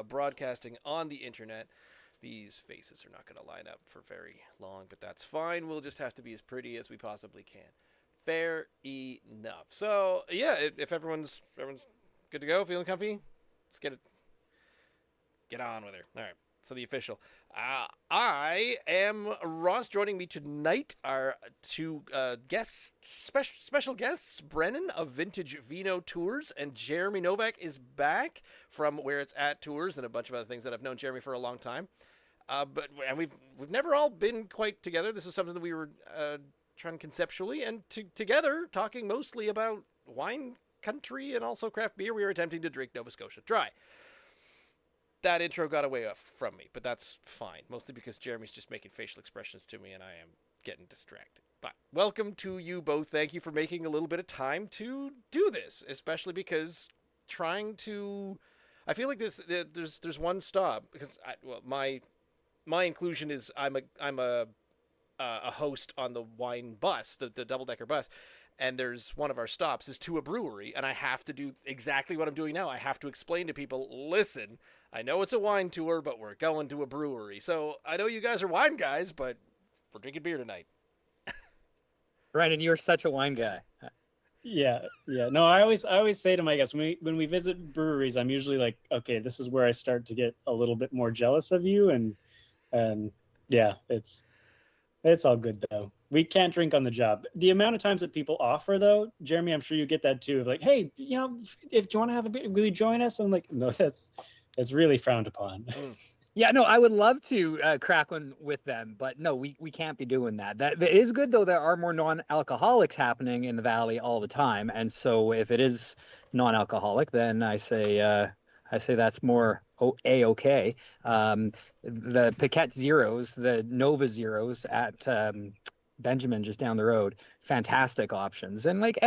broadcasting on the internet. These faces are not going to line up for very long, but that's fine. We'll just have to be as pretty as we possibly can. Fair enough. So yeah, if everyone's good to go, feeling comfy, let's get on with her. All right. So the official. I am Ross. Joining me tonight are two special guests. Brennan of Vintage Vino Tours and Jeremy Novak is back from Where It's At Tours and a bunch of other things that I've known Jeremy for a long time. And we've never all been quite together. This is something that we were trying conceptually and together talking mostly about wine country and also craft beer. We were attempting to drink Nova Scotia Dry. That intro got away from me, but that's fine. Mostly because Jeremy's just making facial expressions to me and I am getting distracted. But welcome to you both. Thank you for making a little bit of time to do this, especially because I feel like there's one stop because my inclusion is I'm a host on the wine bus, the double decker bus, and there's one of our stops is to a brewery, and I have to do exactly what I'm doing now. I have to explain to people, listen, I know it's a wine tour, but we're going to a brewery. So I know you guys are wine guys, but we're drinking beer tonight. Brandon, you're such a wine guy. Yeah. No, I always say to my guests when we visit breweries, I'm usually like, okay, this is where I start to get a little bit more jealous of you, and yeah, it's all good though. We can't drink on the job. The amount of times that people offer though, Jeremy, I'm sure you get that too. Like, hey, if you want to have a beer, will you join us? I'm like, no, that's really frowned upon. Yeah, no, I would love to crack one with them, but no, we can't be doing that. That is good though. There are more non-alcoholics happening in the valley all the time, and so if it is non-alcoholic, then I say that's more okay. The Paquette Zeros, the Nova Zeros at Benjamin just down the road, fantastic options, and like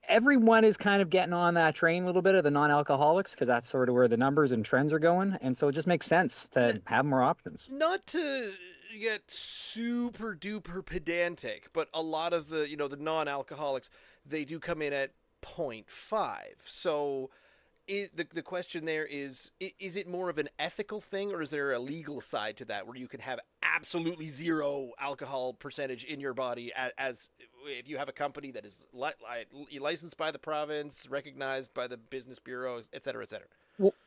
everyone is kind of getting on that train a little bit of the non-alcoholics because that's sort of where the numbers and trends are going, and so it just makes sense to have more options. Not to get super duper pedantic, but a lot of the the non-alcoholics, they do come in at 0.5. So the question there is it more of an ethical thing, or is there a legal side to that where you can have absolutely zero alcohol percentage in your body as if you have a company that is licensed by the province, recognized by the business bureau, et cetera, et cetera?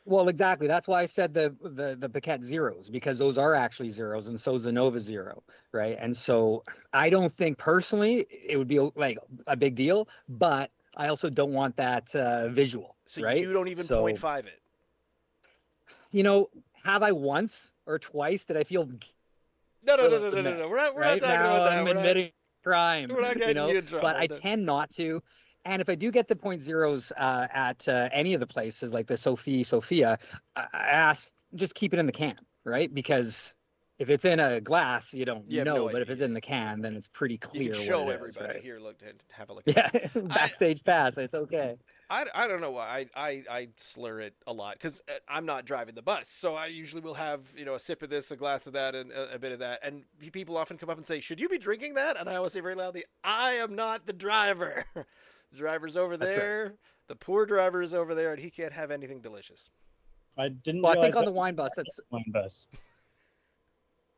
Well, exactly. That's why I said the Paquette Zeros, because those are actually zeros, and so is the Nova Zero, right? And so I don't think personally it would be like a big deal, but I also don't want that visual, so right? You don't even 0.5 it. Have I once or twice did I feel? No. We're not right? talking Now about that. I'm admitting crime. We're not getting you in trouble. But I tend not to. And if I do get the point zeros at any of the places like the Sophia, I ask just keep it in the can, right? Because if it's in a glass, you don't know. No, but if it's in the can, then it's pretty clear. You can show what it everybody. Is, right? Here, look, have a look. Yeah, backstage pass. It's okay. I don't know why I slur it a lot because I'm not driving the bus, so I usually will have a sip of this, a glass of that, and a bit of that. And people often come up and say, "Should you be drinking that?" And I always say very loudly, "I am not the driver. The driver's over there. Right. The poor driver is over there, and he can't have anything delicious." I didn't. Well, I think on the wine bus, it's wine bus.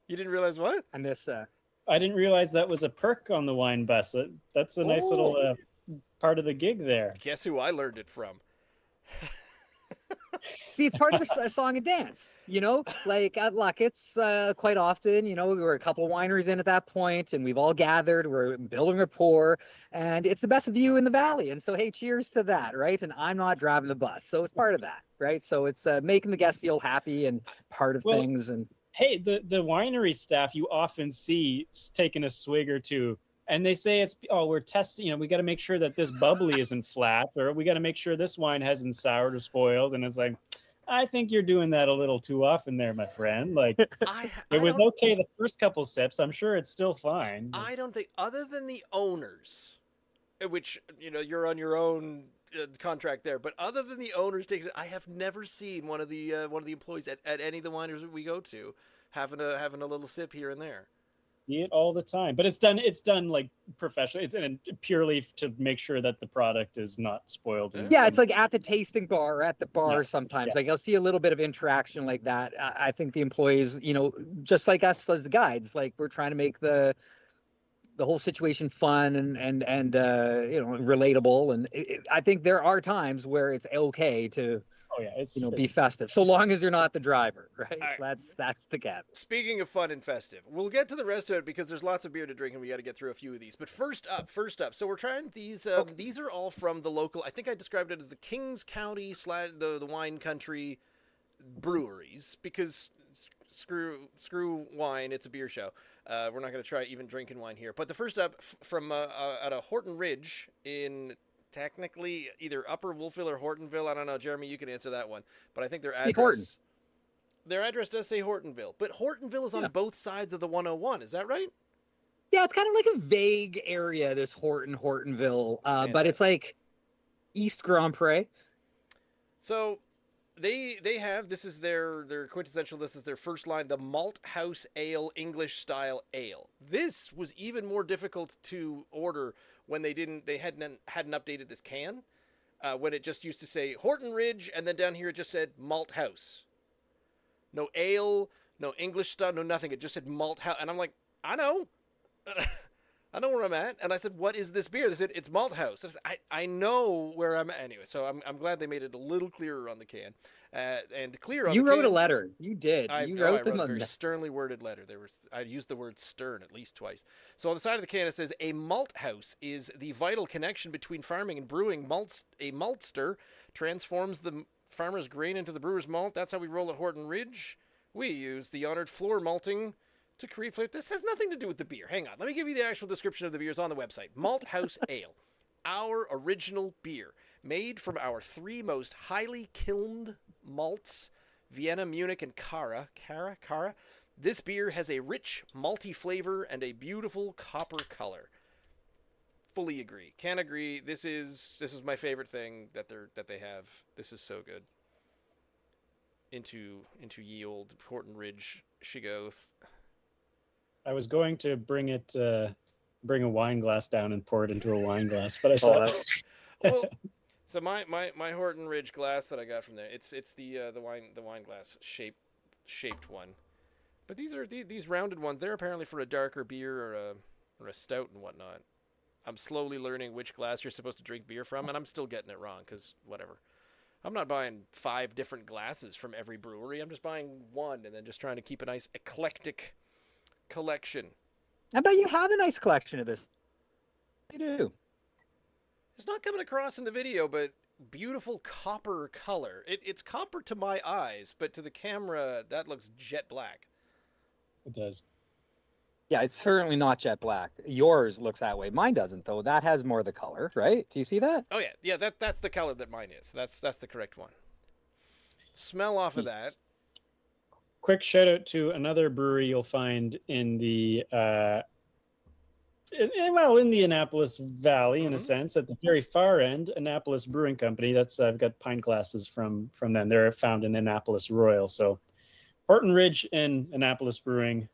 You didn't realize what? I miss. I didn't realize that was a perk on the wine bus. That's a nice little part of the gig there. Guess who I learned it from? See, it's part of the song and dance, like at Luckett's quite often, we were a couple of wineries in at that point and we've all gathered, we're building rapport, and it's the best view in the valley. And so, hey, cheers to that, right? And I'm not driving the bus. So it's part of that, right? So it's making the guests feel happy and part of things. And hey, the winery staff you often see taking a swig or two. And they say we're testing, we got to make sure that this bubbly isn't flat, or we got to make sure this wine hasn't soured or spoiled. And it's like, I think you're doing that a little too often there, my friend. Like, it was okay the first couple sips. I'm sure it's still fine. I don't think, other than the owners, which, you're on your own contract there, but other than the owners taking it, I have never seen one of the employees at any of the wineries we go to having a little sip here and there. see it all the time, but it's done like professionally. It's and purely to make sure that the product is not spoiled. Yeah, it's like at the tasting bar or at the bar Yeah, sometimes. yeah. Like I'll see a little bit of interaction like that. I think the employees, just like us as guides, like we're trying to make the whole situation fun and relatable. And I think there are times where it's okay to Oh yeah, it's be festive, so long as you're not the driver, right? All right. That's the cap. Speaking of fun and festive, we'll get to the rest of it because there's lots of beer to drink and we got to get through a few of these. But first up, so we're trying these. These are all from the local. I think I described it as the Kings County / the wine country breweries because screw wine. It's a beer show. We're not going to try even drinking wine here. But the first up from at a Horton Ridge in technically either Upper Wolfville or Hortonville. I don't know, Jeremy. You can answer that one. But I think their address. Horton. Their address does say Hortonville, but Hortonville is on both sides of the 101. Is that right? Yeah, it's kind of like a vague area, this Hortonville, but it's like East Grand Pré. So they have, this is their quintessential, this is their first line, the Malt House Ale, English style ale. This was even more difficult to order when they hadn't updated this can, when it just used to say Horton Ridge, and then down here it just said Malt House. No ale, no English stuff, no nothing. It just said Malt House. And I'm like, I know. I know where I'm at. And I said, what is this beer? They said, it's Malt House. I said, I know where I'm at. Anyway, so I'm glad they made it a little clearer on the can. And clear on the can. You wrote a letter. You did. I wrote a very sternly worded letter. I used the word stern at least twice. So on the side of the can it says, a malt house is the vital connection between farming and brewing. A maltster transforms the farmer's grain into the brewer's malt. That's how we roll at Horton Ridge. We use the honored floor malting to create flavor. This has nothing to do with the beer. Hang on. Let me give you the actual description of the beers on the website. Malt House Ale. Our original beer. Made from our 3 most highly kilned malts, Vienna, Munich, and Cara. This beer has a rich, malty flavor and a beautiful copper color. Fully agree. Can't agree. This is my favorite thing that they have. This is so good. Into ye old Horton Ridge shigoth. I was going to bring a wine glass down and pour it into a wine glass, but I thought well, so my Horton Ridge glass that I got from there, it's the wine glass shaped one. But these rounded ones, they're apparently for a darker beer or a stout and whatnot. I'm slowly learning which glass you're supposed to drink beer from, and I'm still getting it wrong because whatever. I'm not buying 5 different glasses from every brewery. I'm just buying one and then just trying to keep a nice eclectic collection. I bet you have a nice collection of this. You do. It's not coming across in the video, but beautiful copper color. It's copper to my eyes, but to the camera, that looks jet black. It does. Yeah, it's certainly not jet black. Yours looks that way. Mine doesn't, though. That has more of the color, right? Do you see that? Oh yeah. That's the color that mine is. That's the correct one. Smell off of that. Quick shout out to another brewery you'll find in the in the Annapolis Valley, in a sense, at the very far end, Annapolis Brewing Company. That's I've got pint glasses from them. They're found in Annapolis Royal. So Horton Ridge and Annapolis Brewing,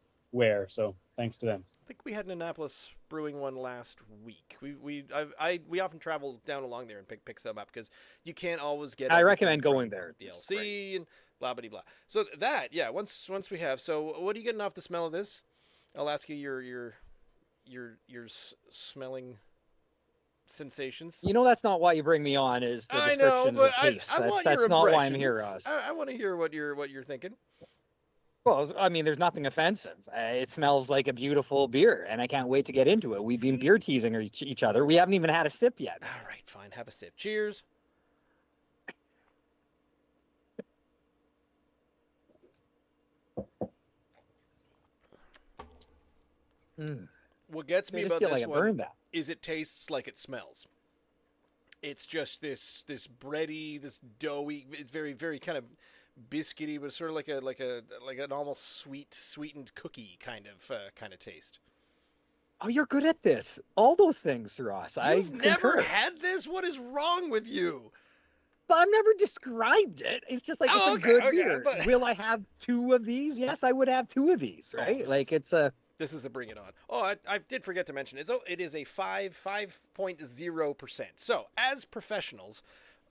so thanks to them. I think we had an Annapolis Brewing one last week. We often travel down along there and pick some up because you can't always get. I recommend going there. The LC and blah blah blah. So that once we have. So what are you getting off the smell of this? I'll ask you your smelling sensations. That's not why you bring me on. Is the descriptions I know, but of taste. I want that's your not why I'm impressions. here, Ross. I want to hear what you're thinking. Well, I mean, there's nothing offensive. It smells like a beautiful beer, and I can't wait to get into it. We've been beer teasing each other. We haven't even had a sip yet. All right, fine. Have a sip. Cheers. What gets me about this one is it tastes like it smells. It's just this bready, this doughy. It's very, very kind of biscuity, but sort of like an almost sweetened cookie kind of taste. Oh, you're good at this. All those things, Ross. You've never had this? What is wrong with you? But I've never described it. It's just like it's a good beer. But... Will I have 2 of these? Yes, I would have 2 of these, right? Like it's a. This is a bring it on. Oh, I did forget to mention it is a 5.0%. So as professionals,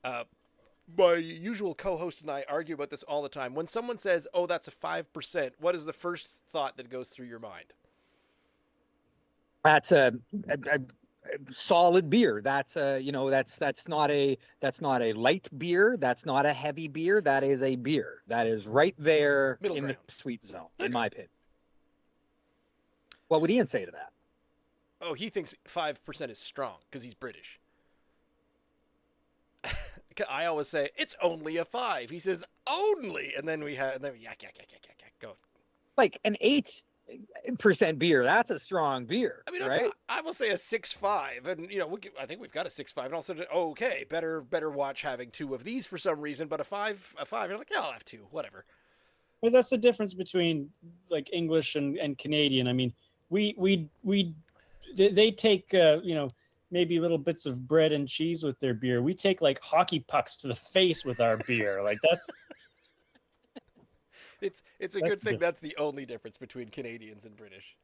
my usual co-host and I argue about this all the time. When someone says, "Oh, that's a 5%," what is the first thought that goes through your mind? That's a solid beer. That's that's not a light beer. That's not a heavy beer. That is a beer. That is right there Middle in ground. the sweet zone, Okay. in my opinion. What would Ian say to that? Oh, he thinks 5% is strong because he's British. I always say it's only a 5. He says only, and then we yak, go. Like an 8% beer. That's a strong beer, I mean, right? I will say a 6.5, and I think we've got a 6.5, and also okay, better watch having 2 of these for some reason, but a 5, you're like, yeah, I'll have 2, whatever. But that's the difference between like English and Canadian. I mean, they take maybe little bits of bread and cheese with their beer. We take like hockey pucks to the face with our beer. Like that's it's a good thing that's the only difference between Canadians and British.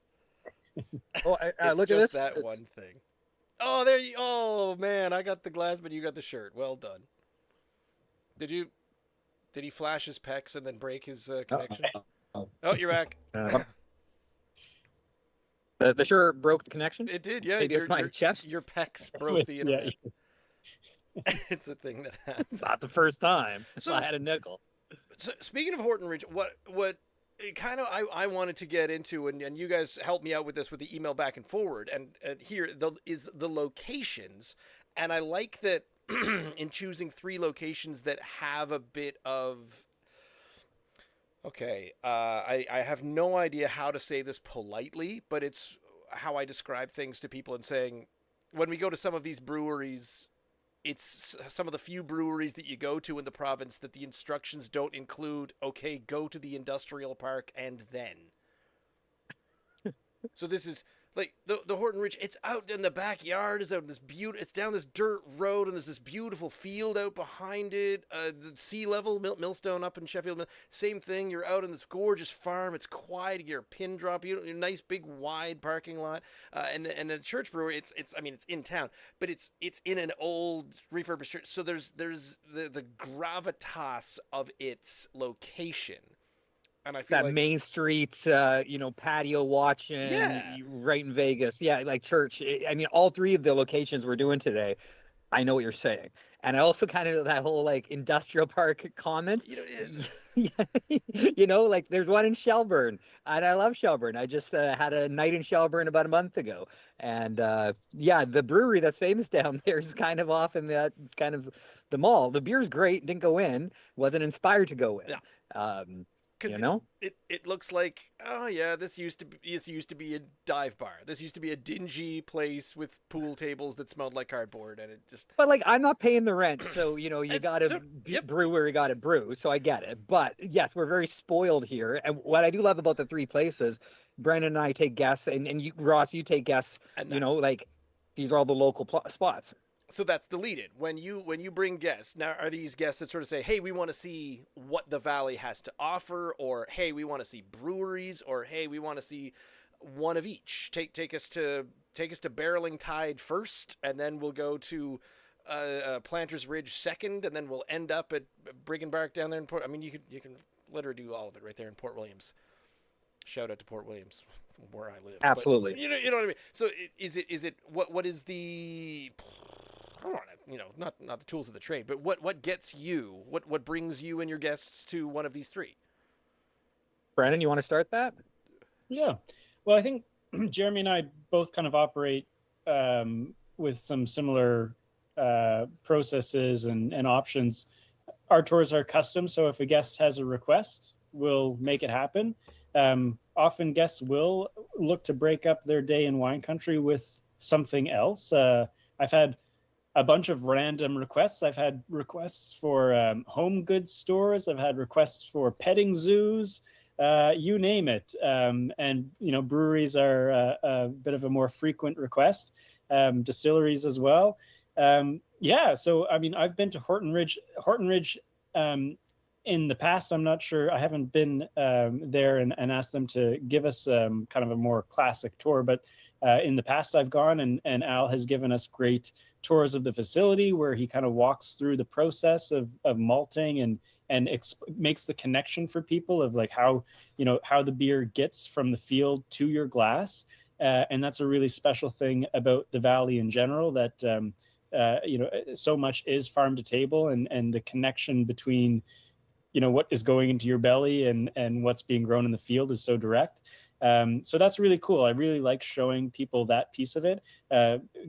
Oh, look at this. That one thing. Oh, there you. Oh man, I got the glass, but you got the shirt. Well done. Did he flash his pecs and then break his connection? Oh, you're back. The shirt broke the connection. It did, yeah. Maybe it's my chest. Your pecs broke the internet. Yeah. It's a thing that happens. Not the first time. So- I had a nickel. So speaking of Horton Ridge, what kind of I wanted to get into, and you guys helped me out with this with the email back and forward, and here is the locations, and I like that in choosing 3 locations that have a bit of. Okay, I have no idea how to say this politely, but it's how I describe things to people and saying, when we go to some of these breweries, it's some of the few breweries that you go to in the province that the instructions don't include, okay, go to the industrial park and then. So this is like the Horton Ridge, it's out in the backyard, it's out in this it's down this dirt road, and there's this beautiful field out behind it. The sea level, Millstone up in Sheffield, same thing. You're out in this gorgeous farm. It's quiet. You get a pin drop. You nice big wide parking lot. And the Church Brewery, it's in town, but it's in an old refurbished church. So there's the gravitas of its location. And I feel That like Main Street, patio watching, Yeah. right in Vegas. Yeah, like church. I mean, all 3 of the locations we're doing today, I know what you're saying. And I also kind of that whole like industrial park comment. Like there's one in Shelburne, and I love Shelburne. I just had a night in Shelburne about a month ago, and the brewery that's famous down there is kind of off in that. It's kind of the mall. The beer's great. Didn't go in. Wasn't inspired to go in. Yeah. Because it looks like, oh yeah, this used to be a dive bar. This used to be a dingy place with pool tables that smelled like cardboard, and it just. But like, I'm not paying the rent, so you got to Yep. brewery got to brew. So I get it. But yes, we're very spoiled here. And what I do love about the 3 places, Brandon and I take guests, and you, Ross, you take guests. And like these are all the local spots. So that's the lead-in. When you bring guests, now are these guests that sort of say, hey, we want to see what the Valley has to offer, or hey, we want to see breweries, or hey, we want to see one of each. Take us to Barreling Tide first, and then we'll go to Planters Ridge second, and then we'll end up at Briggenbark down there in Port. I mean, you can literally do all of it right there in Port Williams. Shout out to Port Williams, where I live. Absolutely. But, you know what I mean. So is it what is the not the tools of the trade, but what gets you, what brings you and your guests to one of these 3? Brandon, you want to start that? Yeah. Well, I think Jeremy and I both kind of operate with some similar processes and options. Our tours are custom, so if a guest has a request, we'll make it happen. Often guests will look to break up their day in wine country with something else. I've had a bunch of random requests. I've had requests for home goods stores. I've had requests for petting zoos, you name it. And, breweries are a bit of a more frequent request, distilleries as well. So, I mean, I've been to Horton Ridge. Horton Ridge in the past, I'm not sure. I haven't been there and asked them to give us kind of a more classic tour. But in the past, I've gone and Al has given us great tours of the facility where he kind of walks through the process of malting and makes the connection for people of like how the beer gets from the field to your glass. And that's a really special thing about the Valley in general, that so much is farm to table, and the connection between what is going into your belly and what's being grown in the field is so direct. So that's really cool. I really like showing people that piece of it.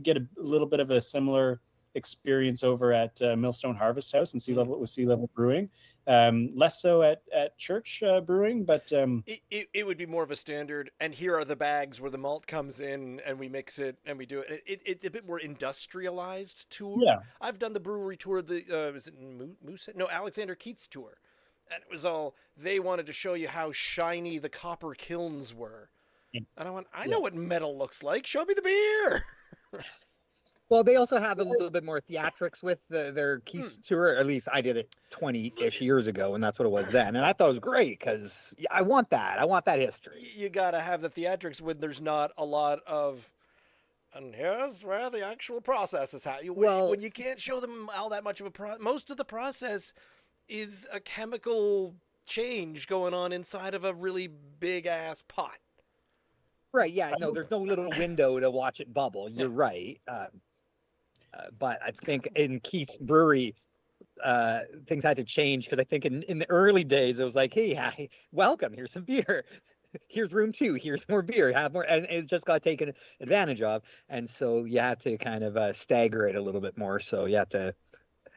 Get a little bit of a similar experience over at Millstone Harvest House and Sea Level Brewing. Less so at Church Brewing, but it would be more of a standard. And here are the bags where the malt comes in, and we mix it and we do it. It's a bit more industrialized tour. Yeah. I've done the brewery tour. Was it Moosehead? No, Alexander Keith's tour, and it was all they wanted to show you how shiny the copper kilns were. Yeah. And I went, I know what metal looks like. Show me the beer. Well, they also have a little bit more theatrics with their Keith's tour. At least I did it 20-ish years ago, and that's what it was then. And I thought it was great because I want that. I want that history. You got to have the theatrics when there's not a lot of, and here's where the actual process is happening. When you can't show them all that much of a most of the process is a chemical change going on inside of a really big-ass pot. Right, yeah. No, there's no little window to watch it bubble. You're right. But I think in Keith's Brewery, things had to change because I think in the early days, it was like, hey, hi, welcome, here's some beer. Here's room 2, here's more beer, have more. And it just got taken advantage of. And so you have to kind of stagger it a little bit more. So you have to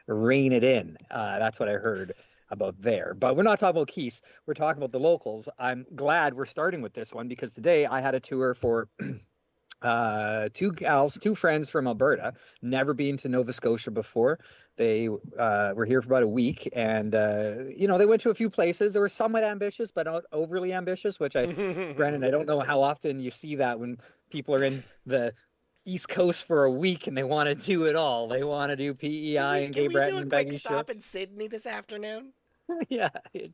rein it in. That's what I heard about there. But we're not talking about Keith's. We're talking about the locals. I'm glad we're starting with this one because today I had a tour for... 2 friends from Alberta, never been to Nova Scotia before. They were here for about a week, and they went to a few places. They were somewhat ambitious, but not overly ambitious, which Brennan, I don't know how often you see that when people are in the East Coast for a week and they want to do it all. They want to do PEI and Gay Breton and Begging Ship. Stop in Sydney this afternoon? Yeah, it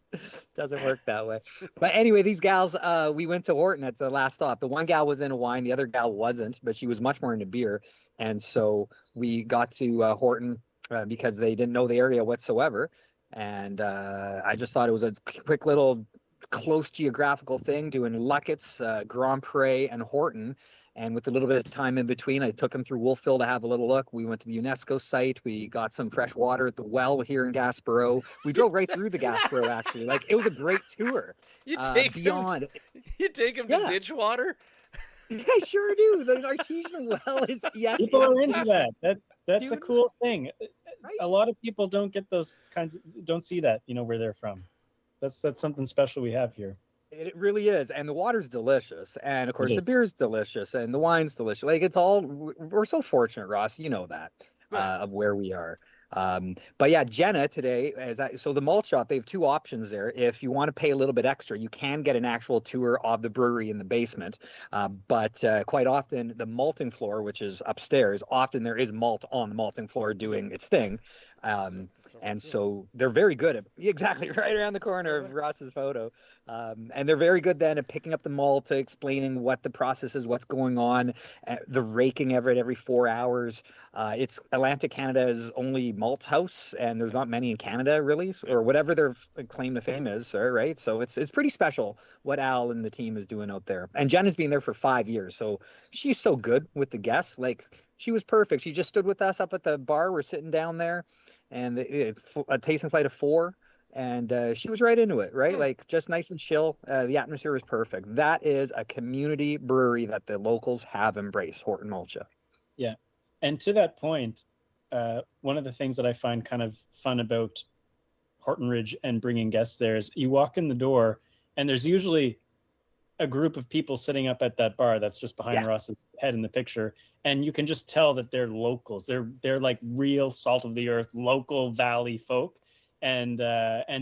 doesn't work that way. But anyway, these gals, we went to Horton at the last stop. The one gal was into wine, the other gal wasn't, but she was much more into beer. And so we got to Horton because they didn't know the area whatsoever. And I just thought it was a quick little close geographical thing, doing Luckett's, Grand Pré, and Horton. And with a little bit of time in between, I took them through Wolfville to have a little look. We went to the UNESCO site. We got some fresh water at the well here in Gaspereau. We drove right through the Gaspereau, actually. Like, it was a great tour. You take them to Ditchwater? I sure do. The artesian well is, yes. People are into that. That's a cool thing. Right? A lot of people don't get those don't see that, where they're from. That's something special we have here. It really is. And the water's delicious. And of course, the beer's delicious and the wine's delicious. Like, it's all, we're so fortunate, Ross, you know that, of where we are. But yeah, Jenna today, so the malt shop, they have 2 options there. If you want to pay a little bit extra, you can get an actual tour of the brewery in the basement. But quite often the malting floor, which is upstairs, often there is malt on the malting floor doing its thing. And so they're very good at, exactly, right around the corner of Ross's photo. And they're very good then at picking up the malt, explaining what the process is, what's going on, the raking of it every 4 hours. It's Atlantic Canada's only malt house, and there's not many in Canada, really, or whatever their claim to fame is, right? So it's pretty special what Al and the team is doing out there. And Jen has been there for 5 years, so she's so good with the guests. Like, she was perfect. She just stood with us up at the bar. We're sitting down there, and a tasting flight of 4. And she was right into it, right? Like, just nice and chill. The atmosphere was perfect. That is a community brewery that the locals have embraced, Horton Mulcha. Yeah. And to that point, one of the things that I find kind of fun about Horton Ridge and bringing guests there is you walk in the door and there's usually a group of people sitting up at that bar that's just behind Ross's head in the picture. And you can just tell that they're locals. They're like real salt of the earth, local valley folk. and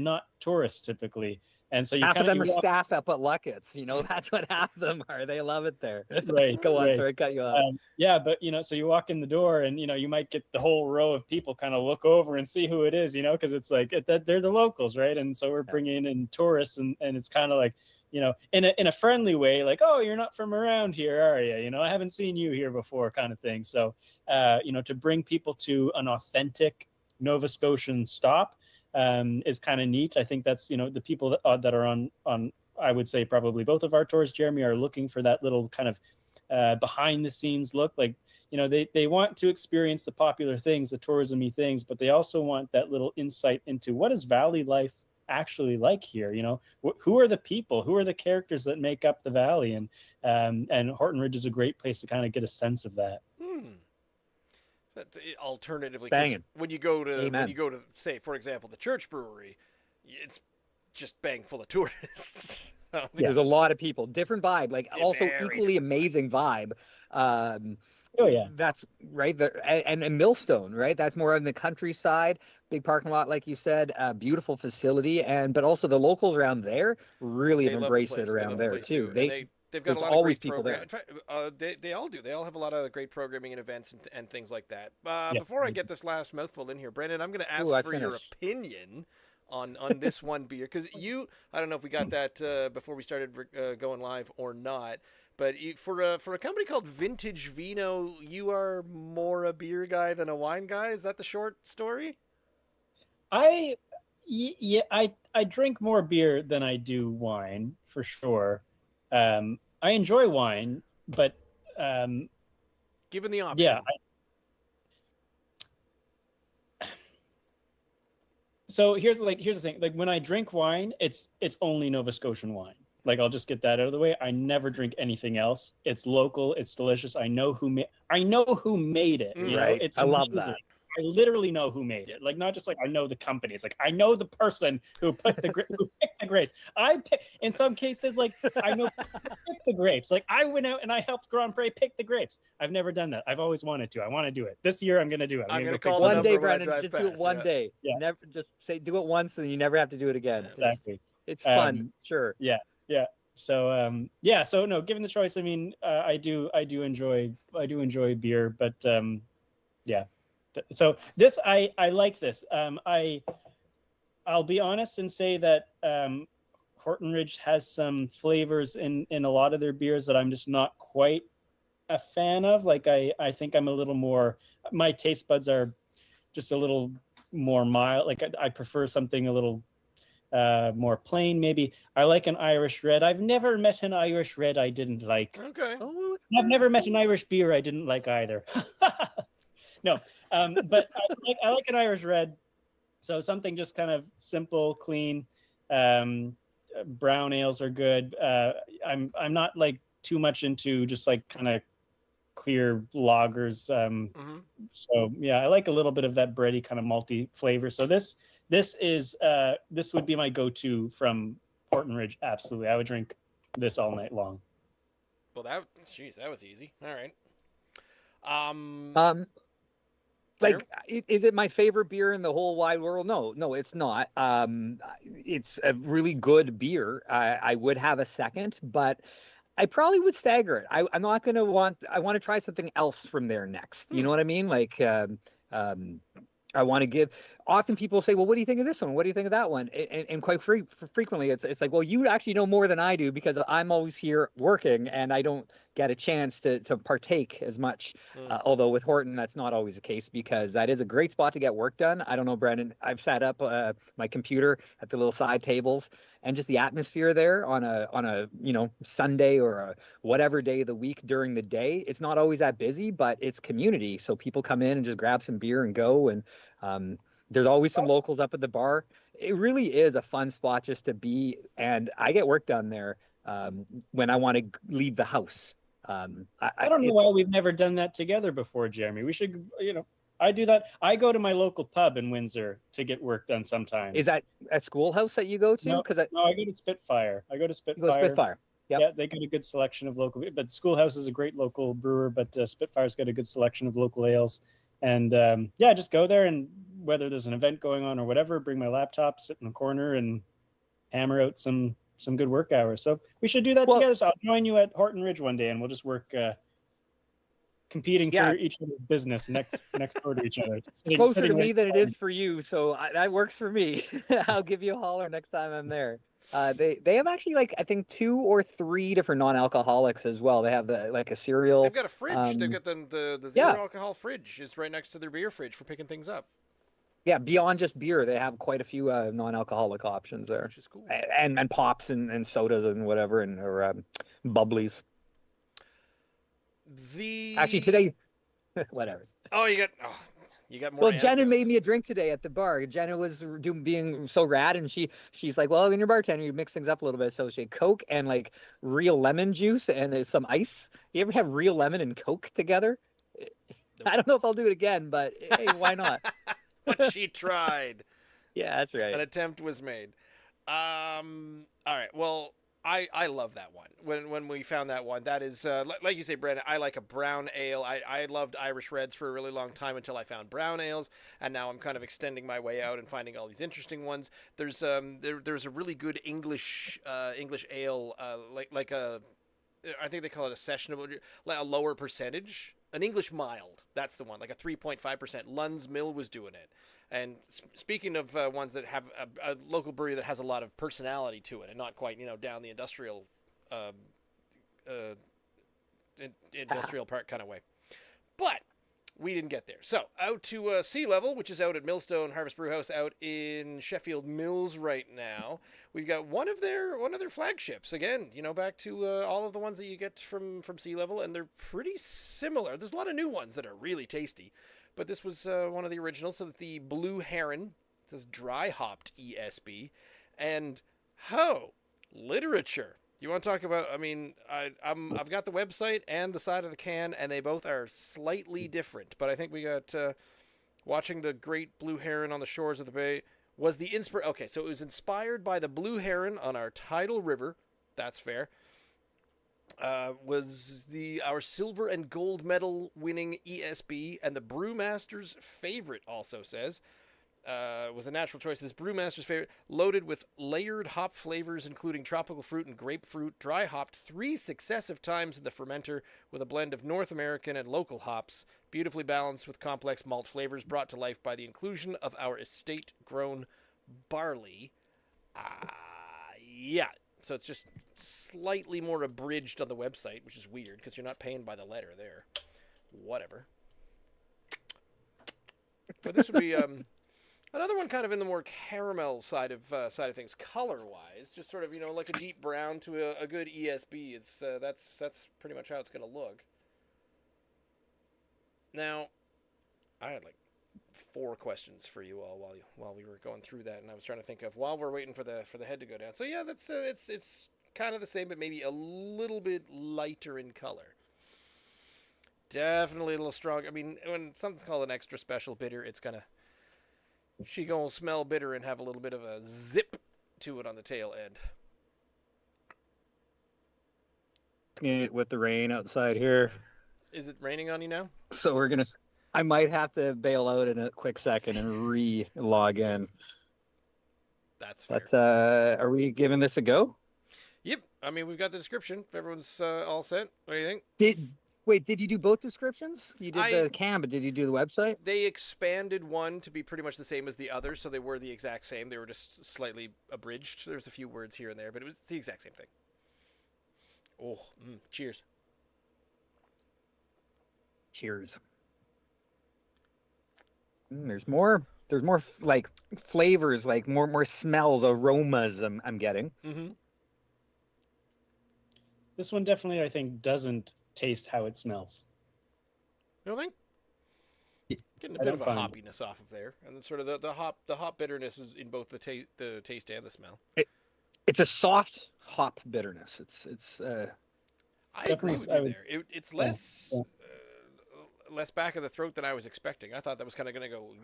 not tourists typically. And so half of them are walk, staff up at Luckett's. You know, that's what half of them are. They love it there. right, Go on, right. sorry, cut you off. Yeah, but so you walk in the door, and you might get the whole row of people kind of look over and see who it is, because it's like they're the locals, right? And so we're bringing in tourists, and it's kind of like, in a friendly way, like, oh, you're not from around here, are you? I haven't seen you here before, kind of thing. So to bring people to an authentic Nova Scotian stop is kind of neat. I think that's the people that are on I would say probably both of our tours, Jeremy, are looking for that little kind of behind the scenes look. Like, they want to experience the popular things, the tourism-y things, but they also want that little insight into what is valley life actually like here. Who are the people, who are the characters that make up the valley, and Horton Ridge is a great place to kind of get a sense of that. Alternatively, banging. when you go to say, for example, the Church Brewery, it's just bang full of tourists. There's a lot of people, different vibe, like also equally amazing vibe. Oh yeah, that's right. And Millstone, right? That's more on the countryside, big parking lot, like you said, beautiful facility, but also the locals around there really have embraced it around there too. They've got a lot of great people there. In fact, they all do. They all have a lot of great programming and events and things like that. Before I get this last mouthful in here, Brendan, I'm going to ask for your opinion on this one beer, because I don't know if we got that before we started going live or not, but for a company called Vintage Vino, you are more a beer guy than a wine guy. Is that the short story? I drink more beer than I do wine, for sure. I enjoy wine, but given the option, yeah. So here's the thing. Like, when I drink wine, it's only Nova Scotian wine. Like, I'll just get that out of the way. I never drink anything else. It's local. It's delicious. I know who made it. Right. It's I love that. I literally know who made it. Like, not just like I know the company. It's like I know the person who picked the grapes. In some cases, like, I know who picked the grapes. Like, I went out and I helped Grand Prix pick the grapes. I've never done that. I've always wanted to. I want to do it. This year I'm going to do it. I'm going to call one day, Brendan. Just do it one day. Yeah. Never just say do it once and you never have to do it again. Exactly. It's fun. Sure. Yeah. Yeah. So so no, given the choice, I mean, I do enjoy beer, but yeah. So this, I like this. I'll be honest and say that Horton Ridge has some flavors in a lot of their beers that I'm just not quite a fan of. Like, I think I'm a little more, my taste buds are just a little more mild. Like, I prefer something a little more plain, maybe. I like an Irish red. I've never met an Irish red I didn't like. Okay. I've never met an Irish beer I didn't like either. No, but I like an Irish red. So something just kind of simple, clean. Brown ales are good. I'm not like too much into just like kind of clear lagers. So yeah, I like a little bit of that bready kind of malty flavor. So this would be my go-to from Horton Ridge. Absolutely, I would drink this all night long. Well, that was easy. All right. Like, is it my favorite beer in the whole wide world? No, it's not. It's a really good beer. I would have a second, but I probably would stagger it. I'm not going to I want to try something else from there next. You know what I mean? Like, I want to give. Often people say, "Well, what do you think of this one? What do you think of that one?" And quite frequently, it's like, "Well, you actually know more than I do because I'm always here working and I don't get a chance to partake as much." Although with Horton, that's not always the case because that is a great spot to get work done. I don't know, Brendan. I've sat up my computer at the little side tables, and just the atmosphere there on a Sunday or a whatever day of the week during the day. It's not always that busy, but it's community, so people come in and just grab some beer and go. And there's always some locals up at the bar. It really is a fun spot just to be, and I get work done there when I want to leave the house. I don't know why we've never done that together before, Jeremy. We should, I do that. I go to my local pub in Windsor to get work done sometimes. Is that a schoolhouse that you go to? No, I go to Spitfire. You go to Spitfire. Yep. Yeah, they got a good selection of local, but Schoolhouse is a great local brewer, but Spitfire's got a good selection of local ales. And just go there, and whether there's an event going on or whatever, bring my laptop, sit in the corner, and hammer out some good work hours. So we should do that together. So I'll join you at Horton Ridge one day, and we'll just work competing for each other's business next door to each other. It's closer to me than it is for you, so that works for me. I'll give you a holler next time I'm there. They have actually like I think 2 or 3 different non-alcoholics as well. They have a cereal. They've got a fridge. They've got the zero alcohol fridge is right next to their beer fridge for picking things up. Yeah, beyond just beer, they have quite a few non-alcoholic options there, which is cool. And pops and sodas and whatever or bubblies. Actually today, whatever. Oh, you got more. Well, Jenna made me a drink today at the bar. Jenna was being so rad, and she's like, "Well, when you're bartender, you mix things up a little bit." So she had Coke and like real lemon juice and some ice. You ever have real lemon and Coke together? Nope. I don't know if I'll do it again, but hey, why not? But she tried. Yeah, that's right. An attempt was made. All right. Well, I love that one. When we found that one, that is like you say, Brandon. I like a brown ale. I loved Irish Reds for a really long time until I found brown ales, and now I'm kind of extending my way out and finding all these interesting ones. There's there's a really good English ale like a, I think they call it a sessionable, like a lower percentage, an English mild. That's the one, like a 3.5%. Lund's Mill was doing it. And speaking of ones that have a local brewery that has a lot of personality to it and not quite, down the industrial part kind of way. But we didn't get there. So out to Sea Level, which is out at Millstone Harvest Brewhouse out in Sheffield Mills right now. We've got one of their flagships. Again, back to all of the ones that you get from Sea Level, and they're pretty similar. There's a lot of new ones that are really tasty. But this was one of the originals. So the Blue Heron, it says dry hopped ESB, and literature. You want to talk about? I mean, I've got the website and the side of the can, and they both are slightly different. But I think we got watching the great Blue Heron on the shores of the bay was the Okay, so it was inspired by the Blue Heron on our tidal river. That's fair. Was our silver and gold medal winning ESB, and the brewmaster's favorite also says was a natural choice. This brewmaster's favorite, loaded with layered hop flavors including tropical fruit and grapefruit, dry hopped 3 successive times in the fermenter with a blend of North American and local hops, beautifully balanced with complex malt flavors brought to life by the inclusion of our estate grown barley. Yeah. So it's just slightly more abridged on the website, which is weird because you're not paying by the letter there. Whatever. But this would be another one kind of in the more caramel side of things, color-wise. Just sort of, like a deep brown to a good ESB. It's that's pretty much how it's going to look. Now, I had like 4 questions for you all while we were going through that, and I was trying to think of while we're waiting for the head to go down. So yeah, that's it's kind of the same, but maybe a little bit lighter in color. Definitely a little strong. I mean, when something's called an extra special bitter, she gonna smell bitter and have a little bit of a zip to it on the tail end. With the rain outside here. Is it raining on you now? So I might have to bail out in a quick second and re-log in. That's fair. But are we giving this a go? Yep. I mean, we've got the description. If everyone's all set, what do you think? Did you do both descriptions? You did the can, but did you do the website? They expanded one to be pretty much the same as the other, so they were the exact same. They were just slightly abridged. There's a few words here and there, but it was the exact same thing. Oh, cheers. Cheers. There's more like flavors, like more smells, aromas I'm getting. Mm-hmm. This one definitely, I think, doesn't taste how it smells. You don't think? Getting a bit of a hoppiness off of there, and then sort of the hop bitterness is in both the taste and the smell. It's a soft hop bitterness. It's I agree with you there. It's less less back of the throat than I was expecting. I thought that was kind of going to go,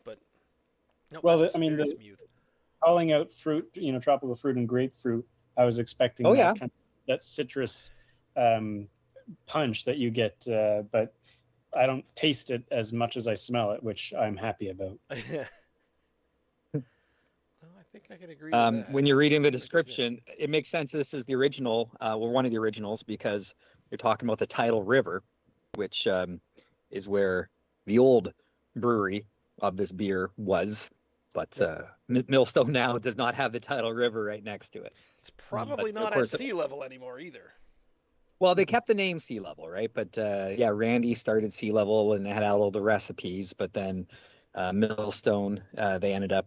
but no. Well, I mean, calling out fruit, tropical fruit and grapefruit, I was expecting that citrus punch that you get, but I don't taste it as much as I smell it, which I'm happy about. Well, I think I can agree with that. When you're reading the Which is it? description, it makes sense this is the original, well, one of the originals, because you're talking about the Tidal River, which is where the old brewery of this beer was. But Millstone now does not have the Tidal River right next to it. It's probably But of not at course, sea level anymore either. well, they kept the name Sea Level, right? But yeah, Randy started Sea Level and had all the recipes. But then Millstone, they ended up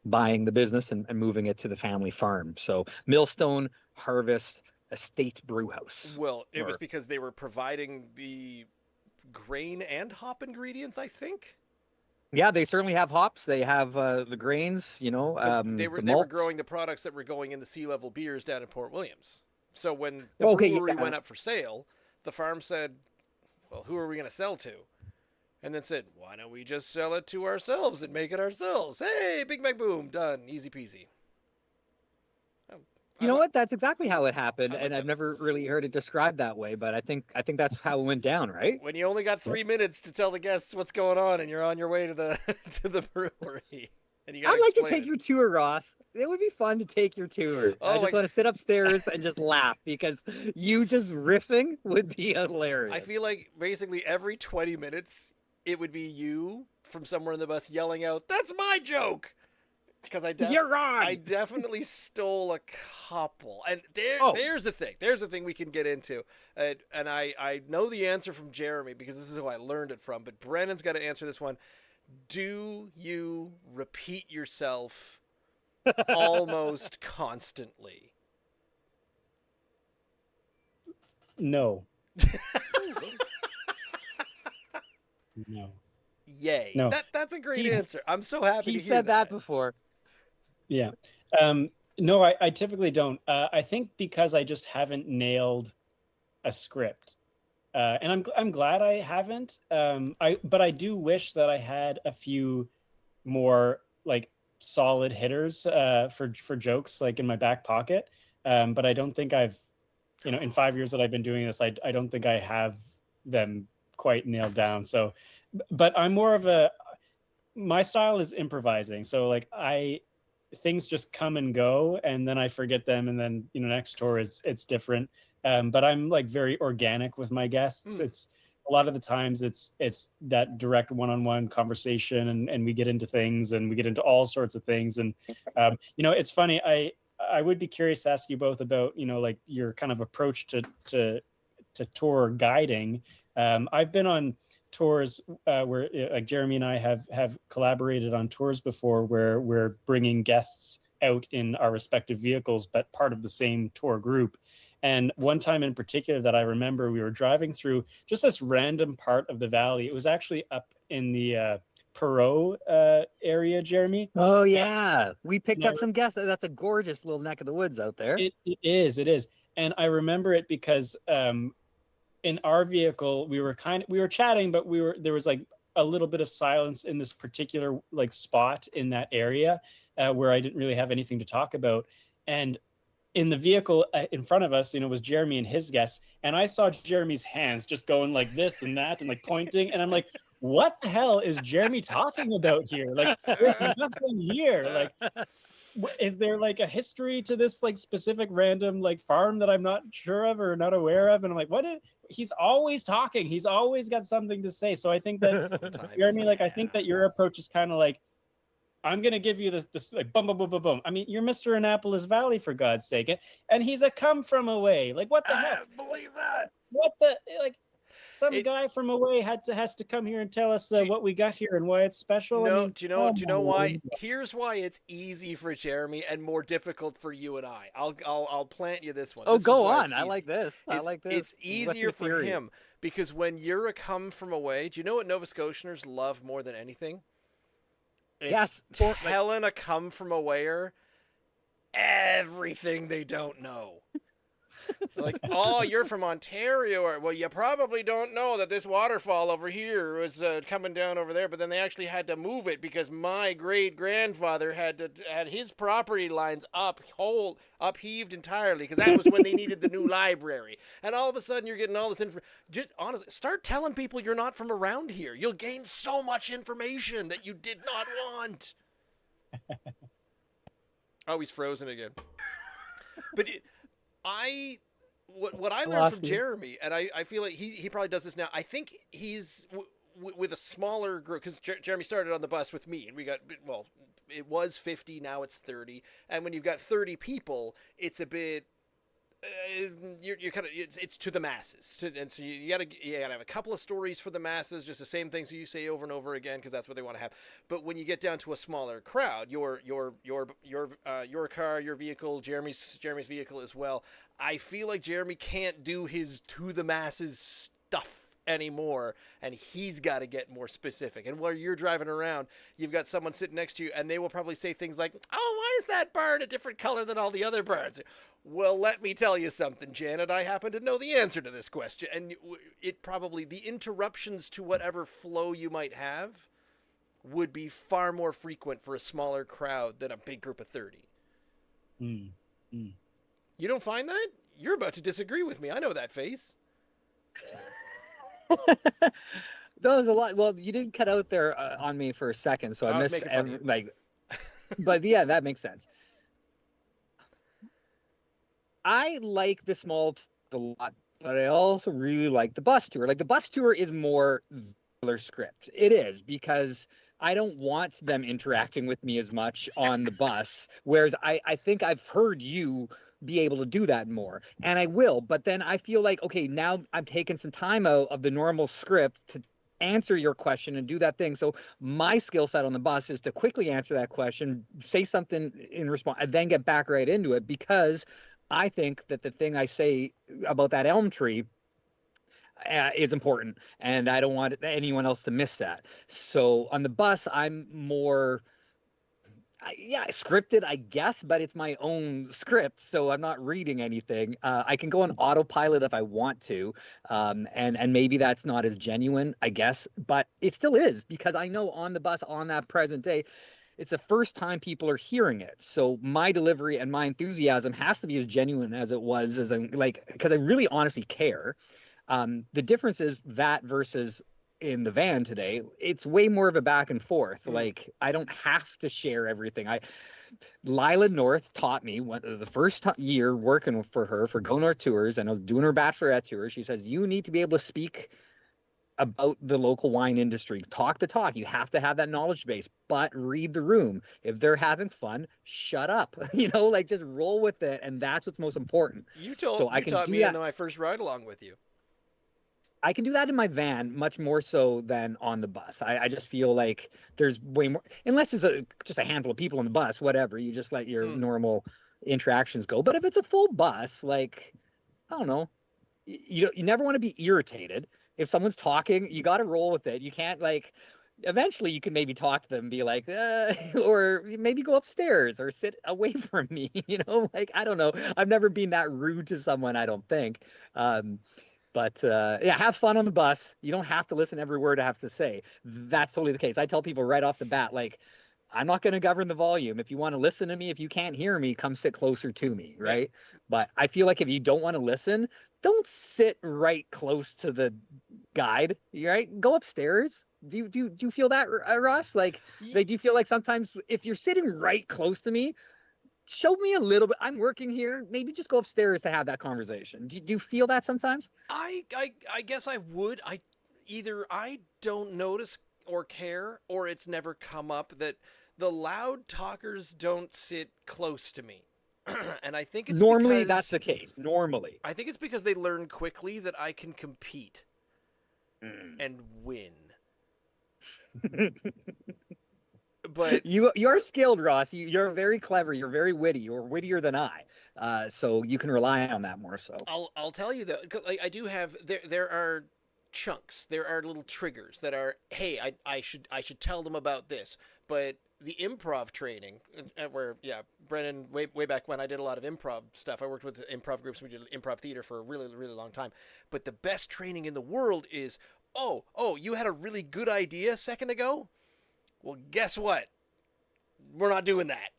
buying the business and moving it to the family farm. So Millstone Harvest Estate Brewhouse. Well, it was Or- because they were providing the grain and hop ingredients, I think. Yeah, they certainly have hops. They have the grains, you know, But they the were malts. growing the products that were going in the sea level beers down in Port Williams. So when the Okay, brewery yeah. went up for sale, the farm said, "Well, who are we going to sell to?" And then said, "Why don't we just sell it to ourselves and make it ourselves? Hey, big bang boom, done, easy peasy." You know what? That's exactly how it happened, I like and I've that never decision. really heard it described that way. But I think that's how it went down, right? When you only got 3 minutes to tell the guests what's going on, and you're on your way to the to the brewery, and you got I'd like to explain take it. your tour, Ross. It would be fun to take your tour. Oh, I just like- want to sit upstairs and just laugh because you just riffing would be hilarious. I feel like basically every 20 minutes, it would be you from somewhere in the bus yelling out, "That's my joke!" Because You're on. I definitely stole a couple. And Oh. there's the thing. There's the thing we can get into. And I know the answer from Jeremy because this is who I learned it from. But Brandon's got to answer this one. Do you repeat yourself almost constantly? No. No. Yay. No. That's a great He's- answer. I'm so happy He to hear said that before. Yeah. No, I typically don't. I think because I just haven't nailed a script. And I'm glad I haven't. But I do wish that I had a few more like solid hitters for jokes like in my back pocket. But I don't think I've, in 5 years that I've been doing this, I don't think I have them quite nailed down. So, but I'm more of my style is improvising. So like things just come and go, and then I forget them, and then next tour it's different. But I'm like very organic with my guests. It's a lot of the times it's that direct one-on-one conversation, and we get into things, and we get into all sorts of things. And it's funny. I would be curious to ask you both about like your kind of approach to tour guiding. I've been on tours where like Jeremy and I have collaborated on tours before where we're bringing guests out in our respective vehicles, but part of the same tour group. And one time in particular that I remember, we were driving through just this random part of the valley. It was actually up in the Perot area, Jeremy. Oh yeah, we picked up some guests. That's a gorgeous little neck of the woods out there. It is. And I remember it because in our vehicle, we were chatting, but there was like a little bit of silence in this particular like spot in that area where I didn't really have anything to talk about. And in the vehicle in front of us, was Jeremy and his guests. And I saw Jeremy's hands just going like this and that and like pointing. And I'm like, what the hell is Jeremy talking about here? Like, there's nothing here. Like, is there like a history to this like specific random like farm that I'm not sure of or not aware of? And I'm like, he's always talking. He's always got something to say. So I think that Jeremy, like, I think that your approach is kind of like, I'm going to give you this like boom, boom, boom, boom, boom. I mean, you're Mr. Annapolis Valley, for God's sake. And he's a come from away. Like, what the heck? I believe that. What the, like, some guy from away has to come here and tell us what we got here and why it's special. No, I mean, do you know why? Here's why it's easy for Jeremy and more difficult for you and I. I'll plant you this one. Oh, This is go why on. it's I easy. like this. I like this. It's What's easier your for theory? him because when you're a come from away, do you know what Nova Scotianers love more than anything? It's Yes, telling a come from awayer everything they don't know. Like, oh, you're from Ontario, or well, you probably don't know that this waterfall over here was coming down over there. But then they actually had to move it because my great grandfather had his property lines upheaved entirely because that was when they needed the new library. And all of a sudden, you're getting all this information. Just honestly, start telling people you're not from around here. You'll gain so much information that you did not want. Oh, he's frozen again. But what I learned from Jeremy, and I feel like he probably does this now. I think he's with a smaller group because Jeremy started on the bus with me, and we got, well, it was 50, now it's 30, and when you've got 30 people, it's a bit. You're kind of it's to the masses, and so you gotta have a couple of stories for the masses, just the same things you say over and over again because that's what they want to have. But when you get down to a smaller crowd, your car, your vehicle, Jeremy's vehicle as well, I feel like Jeremy can't do his to the masses stuff anymore, and he's got to get more specific. And while you're driving around, you've got someone sitting next to you, and they will probably say things like, "Oh, why is that barn a different color than all the other barns?" Well, let me tell you something, Janet. I happen to know the answer to this question. And it probably, the interruptions to whatever flow you might have would be far more frequent for a smaller crowd than a big group of 30. You don't find that? You're about to disagree with me. I know that face. That was a lot. Well, you didn't cut out there on me for a second, so I missed but yeah, that makes sense. I like the small a lot, but I also really like the bus tour. Like the bus tour is more their script. It is, because I don't want them interacting with me as much on the bus. Whereas I think I've heard you be able to do that more, and I will. But then I feel like, okay, now I'm taking some time out of the normal script to answer your question and do that thing. So my skill set on the bus is to quickly answer that question, say something in response, and then get back right into it, because I think that the thing I say about that elm tree is important, and I don't want anyone else to miss that. So on the bus, I'm more, scripted, I guess, but it's my own script, so I'm not reading anything. I can go on autopilot if I want to, and maybe that's not as genuine, I guess, but it still is, because I know on the bus on that present day, it's the first time people are hearing it. So my delivery and my enthusiasm has to be as genuine as it was, as I'm like, because I really honestly care. The difference is that versus in the van today, it's way more of a back and forth. Like, I don't have to share everything. Lila North taught me the first year working for her for Go North Tours, and I was doing her bachelorette tour. She says, you need to be able to speak about the local wine industry. Talk the talk. You have to have that knowledge base, but read the room. If they're having fun, shut up. Like, just roll with it, and that's what's most important. You taught me in my first ride along with you. I can do that in my van much more so than on the bus. I just feel like there's way more, unless it's just a handful of people on the bus, whatever. You just let your normal interactions go. But if it's a full bus, like, I don't know, you never want to be irritated. If someone's talking, you got to roll with it. You can't, like, eventually you can maybe talk to them and be like, or maybe go upstairs or sit away from me, like, I don't know. I've never been that rude to someone, I don't think. But have fun on the bus. You don't have to listen to every word I have to say. That's totally the case. I tell people right off the bat, like, I'm not going to govern the volume. If you want to listen to me, if you can't hear me, come sit closer to me, right? Yeah. But I feel like if you don't want to listen, don't sit right close to the guide, right? Go upstairs. Do you feel that, Ross? Like, do you feel like sometimes if you're sitting right close to me, show me a little bit. I'm working here. Maybe just go upstairs to have that conversation. Do you feel that sometimes? I guess I would. Either I don't notice or care, or it's never come up that the loud talkers don't sit close to me. And I think it's normally that's the case. Normally, I think it's because they learn quickly that I can compete and win. But you're skilled, Ross. You're very clever. You're very witty. You're wittier than I. So you can rely on that more so. I'll tell you though, like, I do have there are chunks. There are little triggers that are, hey, I should tell them about this. But the improv training, where Brennan, way back when I did a lot of improv stuff. I worked with improv groups. We did improv theater for a really really long time. But the best training in the world is, oh, you had a really good idea a second ago. Well, guess what? We're not doing that.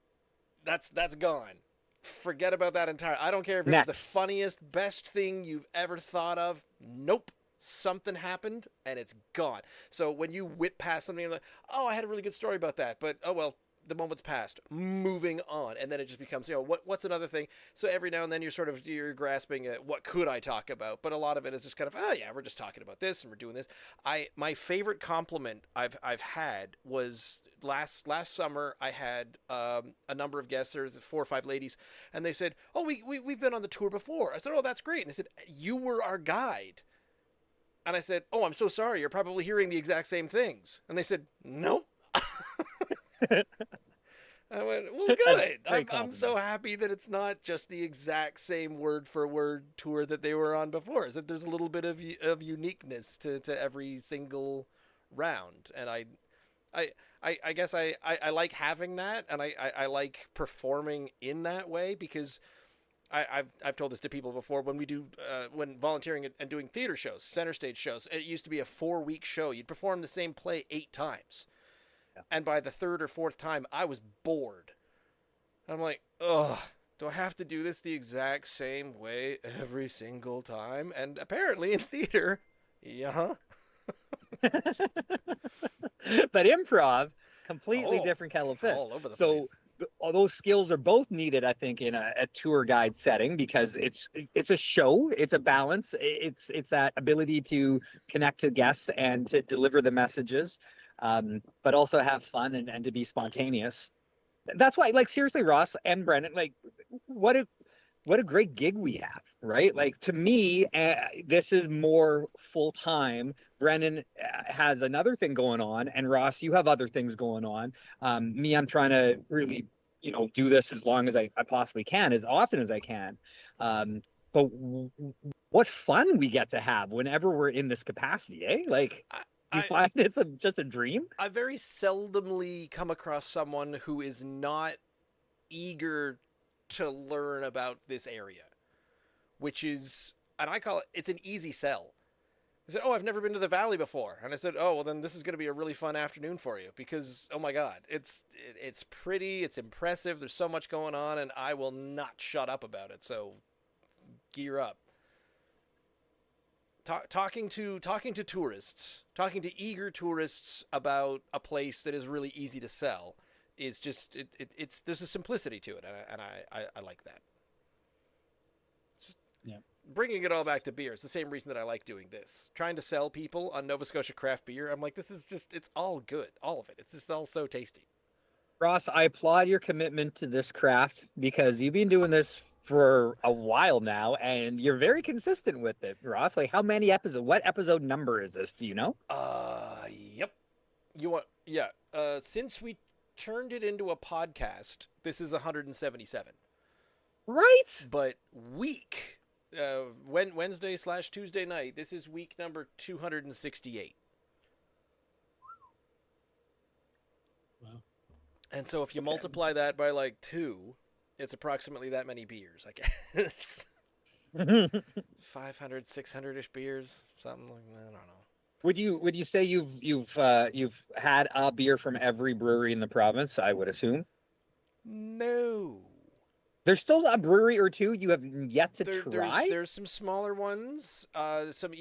That's gone. Forget about that entirely. I don't care if it was the funniest, best thing you've ever thought of. Nope. Something happened and it's gone. So when you whip past something, you're like, oh, I had a really good story about that, but oh well, the moment's passed. Moving on, and then it just becomes, what's another thing? So every now and then you're grasping at what could I talk about, but a lot of it is just kind of, oh yeah, we're just talking about this and we're doing this. My favorite compliment I've had was last summer. I had a number of guests. There's 4 or 5 ladies, and they said, oh, we've been on the tour before. I said, oh, that's great. And they said, you were our guide. And I said, oh, I'm so sorry. You're probably hearing the exact same things. And they said, nope. I went, well, good. I'm so happy that it's not just the exact same word for word tour that they were on before. Is that there's a little bit of uniqueness to every single round. And I guess I like having that, and I like performing in that way, because I've told this to people before. When we do when volunteering and doing theater shows, center stage shows, it used to be a 4-week show. You'd perform the same play 8 times, and by the 3rd or 4th time, I was bored. I'm like, ugh, do I have to do this the exact same way every single time? And apparently in theater, yeah. But improv, completely different kettle of fish. All over the place. All those skills are both needed, I think, in a tour guide setting, because it's a show, it's a balance, it's that ability to connect to guests and to deliver the messages, but also have fun and to be spontaneous. That's why, like, seriously, Ross and Brennan, like, what a great gig we have, right? Like, to me, this is more full time. Brennan has another thing going on, and Ross, you have other things going on. Me, I'm trying to really, do this as long as I possibly can, as often as I can. But what fun we get to have whenever we're in this capacity, eh? Like, do you find it's just a dream? I very seldomly come across someone who is not eager to learn about this area, which is, and I call it's an easy sell. They said, oh, I've never been to the Valley before. And I said, oh, well, then this is going to be a really fun afternoon for you, because, oh my God, it's pretty, it's impressive. There's so much going on, and I will not shut up about it. So gear up. Talking to tourists, talking to eager tourists about a place that is really easy to sell is just, it's there's a simplicity to it, and I like that. Just bringing it all back to beer, it's the same reason that I like doing this. Trying to sell people on Nova Scotia craft beer, I'm like, this is just, it's all good, all of it. It's just all so tasty. Ross, I applaud your commitment to this craft, because you've been doing this for a while now, and you're very consistent with it, Ross. Like, how many episodes? What episode number is this? Do you know? Yep. You want? Yeah. Since we turned it into a podcast, this is 177. Right. But week, Wednesday/Tuesday night, this is week number 268. Wow. And so if you multiply that by like 2, it's approximately that many beers, I guess. 500, 600-ish beers, something like that. I don't know. Would you say you've had a beer from every brewery in the province? I would assume. No. There's still a brewery or two you have yet to try. There's some smaller ones, some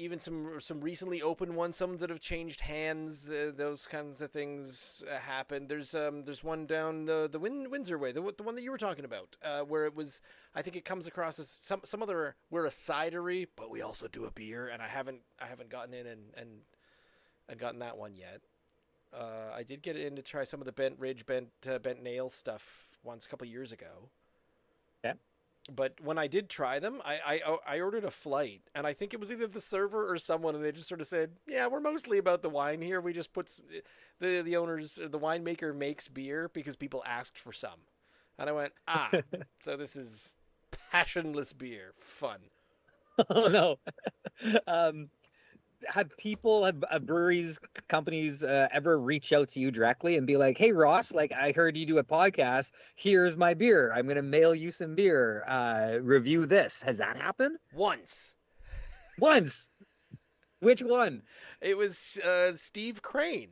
recently opened ones, some that have changed hands. Those kinds of things happen. There's one down the Windsor way, the one that you were talking about, where it was. I think it comes across as some other. We're a cidery, but we also do a beer, and I haven't gotten in and gotten that one yet. I did get in to try some of the Bent Ridge, Bent Nail stuff once a couple of years ago. Yeah. But when I did try them, I ordered a flight, and I think it was either the server or someone, and they just sort of said, yeah, we're mostly about the wine here. We just put the owners, the winemaker makes beer because people asked for some. And I went, so this is passionless beer. Fun. Oh, no. have people, have breweries, companies ever reach out to you directly and be like, "Hey Ross, like I heard you do a podcast. Here's my beer. I'm gonna mail you some beer. Review this." Has that happened? Once. Once. Which one? It was Steve Crane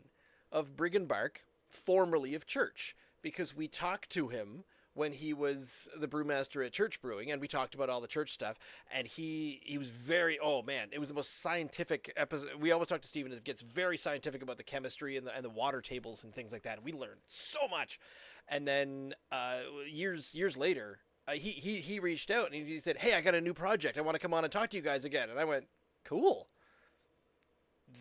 of Brig and Bark, formerly of Church, because we talked to him when he was the brewmaster at Church Brewing, and we talked about all the Church stuff, and he was very, oh man, it was the most scientific episode. We always talk to Steve, and it gets very scientific about the chemistry and the water tables and things like that, and we learned so much. And then years later, he reached out, and he said, "Hey, I got a new project. I want to come on and talk to you guys again." And I went, "Cool."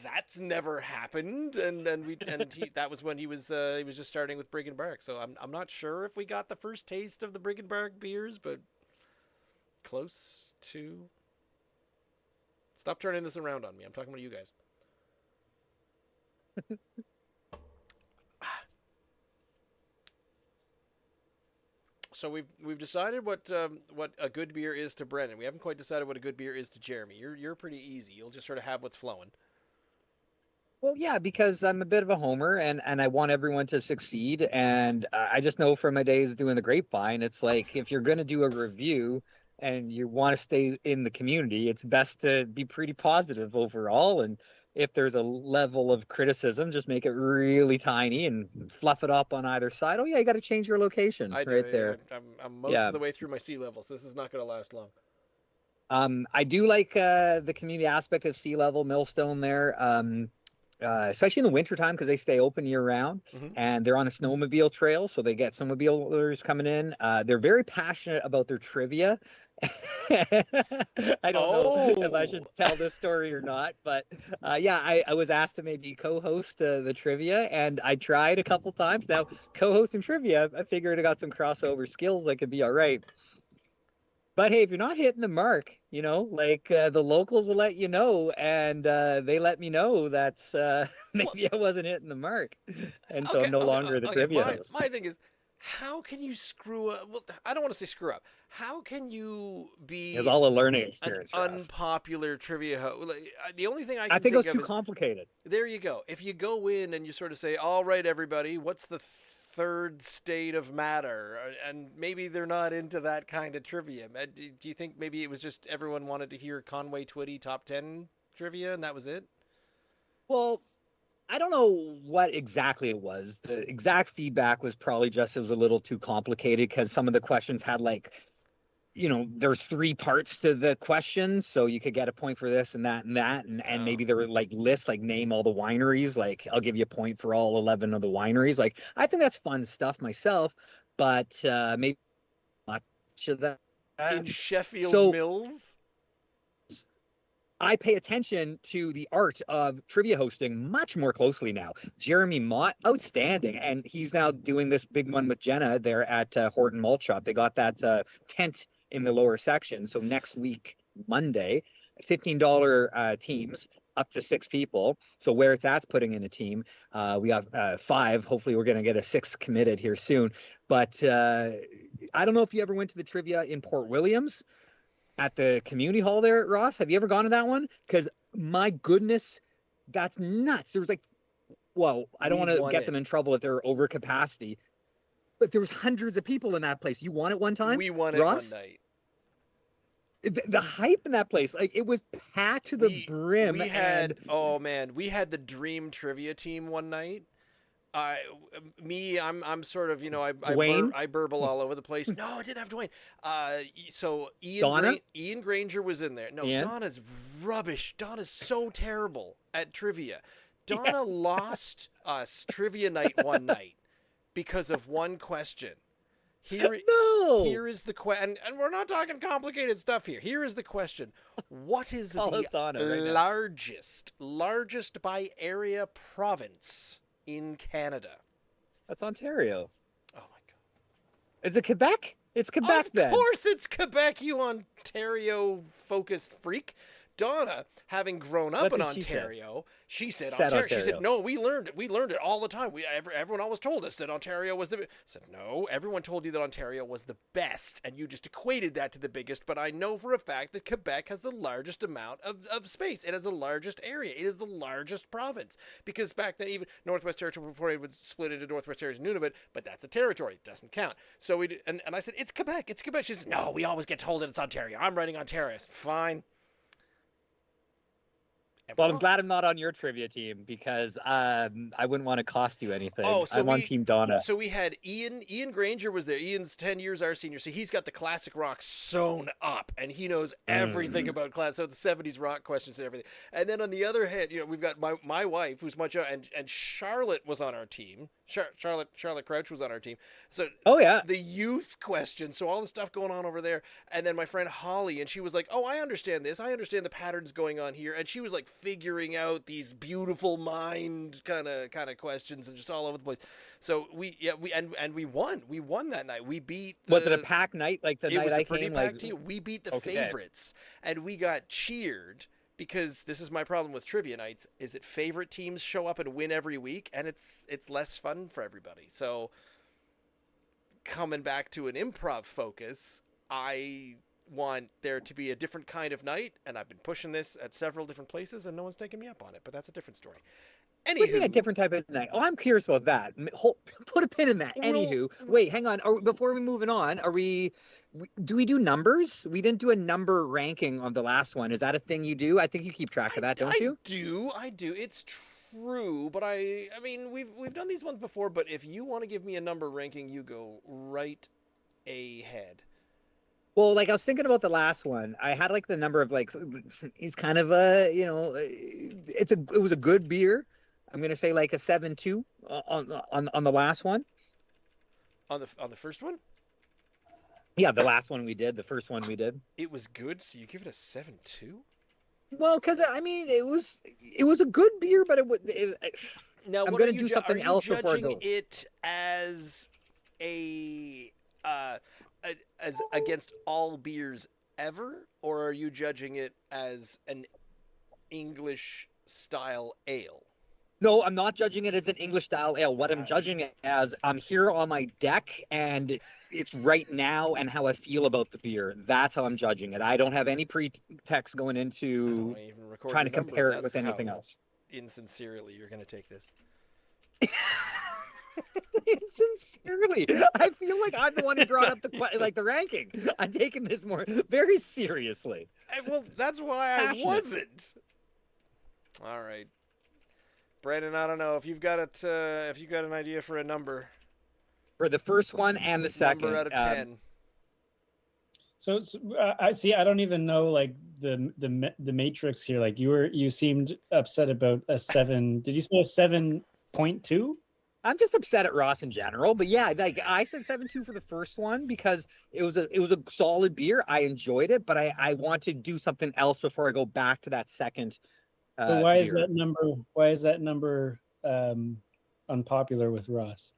That's never happened, and that was when he was just starting with Brig and Bark. So I'm not sure if we got the first taste of the Brig and Bark beers, but close to. Stop turning this around on me. I'm talking about you guys. So we've decided what a good beer is to Brennan. We haven't quite decided what a good beer is to Jeremy. You're pretty easy. You'll just sort of have what's flowing. Well, yeah, because I'm a bit of a homer and I want everyone to succeed. And I just know from my days doing the grapevine, it's like if you're going to do a review and you want to stay in the community, it's best to be pretty positive overall. And if there's a level of criticism, just make it really tiny and fluff it up on either side. Oh, yeah, you got to change your location I do. right there. I'm most Yeah. of the way through my sea level, so this is not going to last long. I do like the community aspect of Sea Level Millstone there. Especially in the wintertime because they stay open year round and they're on a snowmobile trail. So they get snowmobilers coming in. They're very passionate about their trivia. I don't know if I should tell this story or not, but yeah, I was asked to maybe co-host the trivia and I tried a couple times. Now, co-hosting trivia, I figured I got some crossover skills that could be all right. But hey, if you're not hitting the mark, like the locals will let you know, and they let me know that maybe I wasn't hitting the mark, and so I'm no longer the trivia host. My thing is, how can you screw up? Well, I don't want to say screw up. How can you be It's all a learning experience an for us. unpopular trivia host? Like, the only thing I I think it was of too is, complicated. there you go. If you go in and you sort of say, "All right, everybody, what's the third state of matter?" And maybe they're not into that kind of trivia. Do you think maybe it was just everyone wanted to hear Conway Twitty top 10 trivia and that was it? Well, I don't know what exactly it was. The exact feedback was probably just it was a little too complicated because some of the questions had like, there's 3 parts to the question, so you could get a point for this and that and that, and maybe there were like lists, like name all the wineries, like I'll give you a point for all 11 of the wineries. Like I think that's fun stuff myself, but maybe not much of that. In Sheffield So Mills? I pay attention to the art of trivia hosting much more closely now. Jeremy Mott, outstanding. And he's now doing this big one with Jenna there at Horton Malt Shop. They got that tent in the lower section. So next week, Monday, $15 teams, up to 6 people. So where it's at's putting in a team. We have 5. Hopefully we're going to get a 6th committed here soon. But I don't know if you ever went to the trivia in Port Williams at the community hall there, Ross. Have you ever gone to that one? Because my goodness, that's nuts. There was like, well, I don't want to get them in trouble if they're over capacity, but there was hundreds of people in that place. You won it one time? We won it Ross? one night. The hype in that place, like it was packed to the brim. We had, oh man, we had the dream trivia team one night. I'm sort of, I burble all over the place. No, I didn't have Dwayne. So Ian Granger was in there. No, Ian? Donna's rubbish. Donna's so terrible at trivia. Donna lost us trivia night one night because of one question. Here is the question, and we're not talking complicated stuff here. Here is the question: what is the largest by area province in Canada? That's Ontario. Oh my god! Is it Quebec? It's Quebec then. Of course, it's Quebec. You Ontario-focused freak. Donna, having grown up What in did she say? Ontario, she said Said Ontario. She Ontario. said, no, we learned it all the time. Everyone always told us that Ontario was the. I said, no, everyone told you that Ontario was the best, and you just equated that to the biggest. But I know for a fact that Quebec has the largest amount of space. It has the largest area. It is the largest province, because back then, even Northwest Territory, before it would split into Northwest Territories and Nunavut, but that's a territory. It doesn't count. So and I said, it's Quebec. It's Quebec. She says, no, we always get told that it's Ontario. I'm writing Ontario. I said, fine. Well, I'm glad I'm not on your trivia team, because I wouldn't want to cost you anything. I'm on Team Donna. So we had Ian Granger was there. Ian's 10 years our senior, so he's got the classic rock sewn up, and he knows everything about so the 70s rock questions and everything. And then on the other hand, we've got my wife, who's much and Charlotte was on our team. Charlotte Crouch was on our team. So the youth question, so all the stuff going on over there. And then my friend Holly, and she was like, oh, I understand this. I understand the patterns going on here. And she was like figuring out these beautiful mind kind of questions and just all over the place. So we won. We won that night. We beat was it a packed night, like the night I came? We beat the favorites, and we got cheered. Because this is my problem with trivia nights, is that favorite teams show up and win every week, and it's less fun for everybody. So coming back to an improv focus, I want there to be a different kind of night, and I've been pushing this at several different places, and no one's taking me up on it, but that's a different story. Anywho, a different type of night. Oh, I'm curious about that. Put a pin in that. Anywho, wait, hang on. Before we moving on, do we do numbers? We didn't do a number ranking on the last one. Is that a thing you do? I think you keep track of that, don't you? I do. It's true, but I mean, we've done these ones before. But if you want to give me a number ranking, you go right ahead. Well, like I was thinking about the last one. I had like the number of like, he's kind of it was a good beer. I'm gonna say like a 7.2 on the last one. On the first one? Yeah, the last one we did, the first one we did. It was good, so you give it a 7.2? Well, because I mean, it was a good beer, but now I'm gonna do something else before I go. It as as against all beers ever, or are you judging it as an English style ale? No, I'm not judging it as an English style ale. What I'm judging it as, I'm here on my deck and it's right now and how I feel about the beer. That's how I'm judging it. I don't have any pretext going into trying to compare it with anything else. Insincerely, you're going to take this. Sincerely, I feel like I'm the one who brought up the ranking. I'm taking this very seriously. Well, that's why I wasn't. All right. Brandon, I don't know if you've got it. If you've got an idea for a number for the first one and the second, number out of 10. So I see. I don't even know like the matrix here. Like you seemed upset about a 7. Did you say a 7.2? I'm just upset at Ross in general, but yeah, like I said 7.2 for the first one because it was a solid beer. I enjoyed it, but I want to do something else before I go back to that second. So why is that number? Why is that number unpopular with Ross?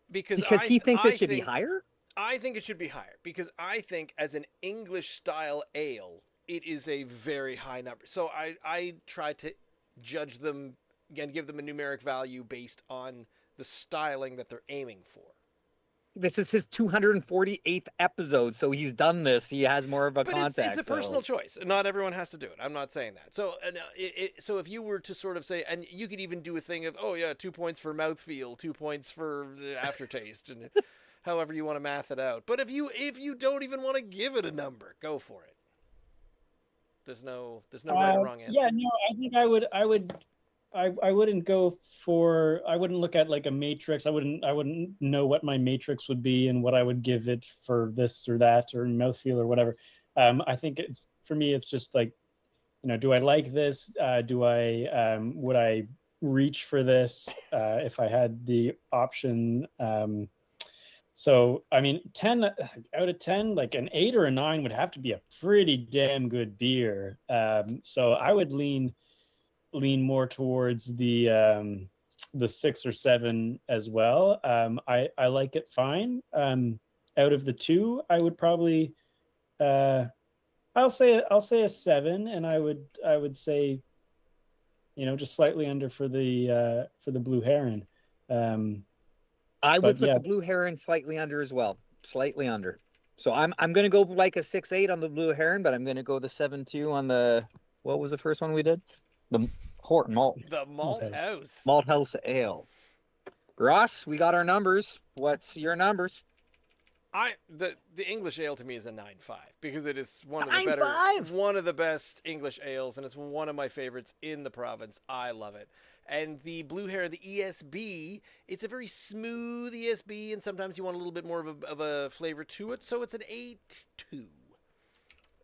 Because he thinks it should be higher. I think it should be higher because I think as an English style ale, it is a very high number. So I try to judge them again, give them a numeric value based on the styling that they're aiming for. This is his 248th episode, so he's done this. He has more of a context. It's a personal choice. Not everyone has to do it. I'm not saying that. So, so if you were to sort of say, and you could even do a thing of, 2 points for mouthfeel, 2 points for the aftertaste, and however you want to math it out. But if you don't even want to give it a number, go for it. There's no right or wrong answer. Yeah, no, I think I wouldn't go for. I wouldn't look at like a matrix. I wouldn't know what my matrix would be and what I would give it for this or that or mouthfeel or whatever. I think it's for me. It's just like, do I like this? Would I reach for this if I had the option? So I mean, 10 out of 10, like an 8 or a 9 would have to be a pretty damn good beer. So I would lean more towards the 6 or 7 as well. I like it fine. Out of the 2, I would probably I'll say a 7, and I would say, just slightly under for the Blue Heron. Um, I would but put yeah, the Blue Heron slightly under as well, slightly under. So I'm gonna go like a 6.8 on the Blue Heron, but I'm gonna go the 7.2 on the what was the first one we did? The Horton The Malt Malt House. House. Malt House Ale. Ross, we got our numbers. What's your numbers? The English ale to me is a 9.5 because it is one of the 9.5? one of the best English ales, and it's one of my favorites in the province. I love it. And the Blue Heron, the ESB, it's a very smooth ESB, and sometimes you want a little bit more of a flavor to it, so it's an 8.2.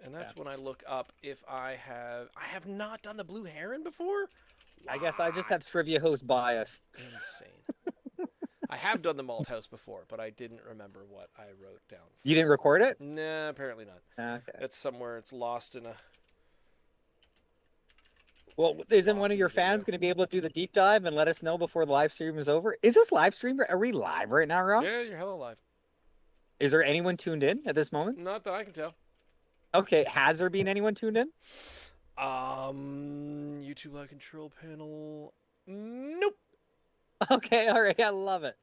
And that's when I look up if I have not done the Blue Heron before. I guess I just have What? trivia host bias. Insane. I have done the Malt House before, but I didn't remember what I wrote down. You didn't record it? Nah, apparently not. Okay. It's somewhere. It's lost in a. Well, isn't Lost one of in your the video. fans going to be able to do the deep dive and let us know before the live stream is over? Is this live stream? Are we live right now, Ross? Yeah, you're hella live. Is there anyone tuned in at this moment? Not that I can tell. Okay, has there been anyone tuned in? YouTube live control panel. Nope. Okay, all right, I love it.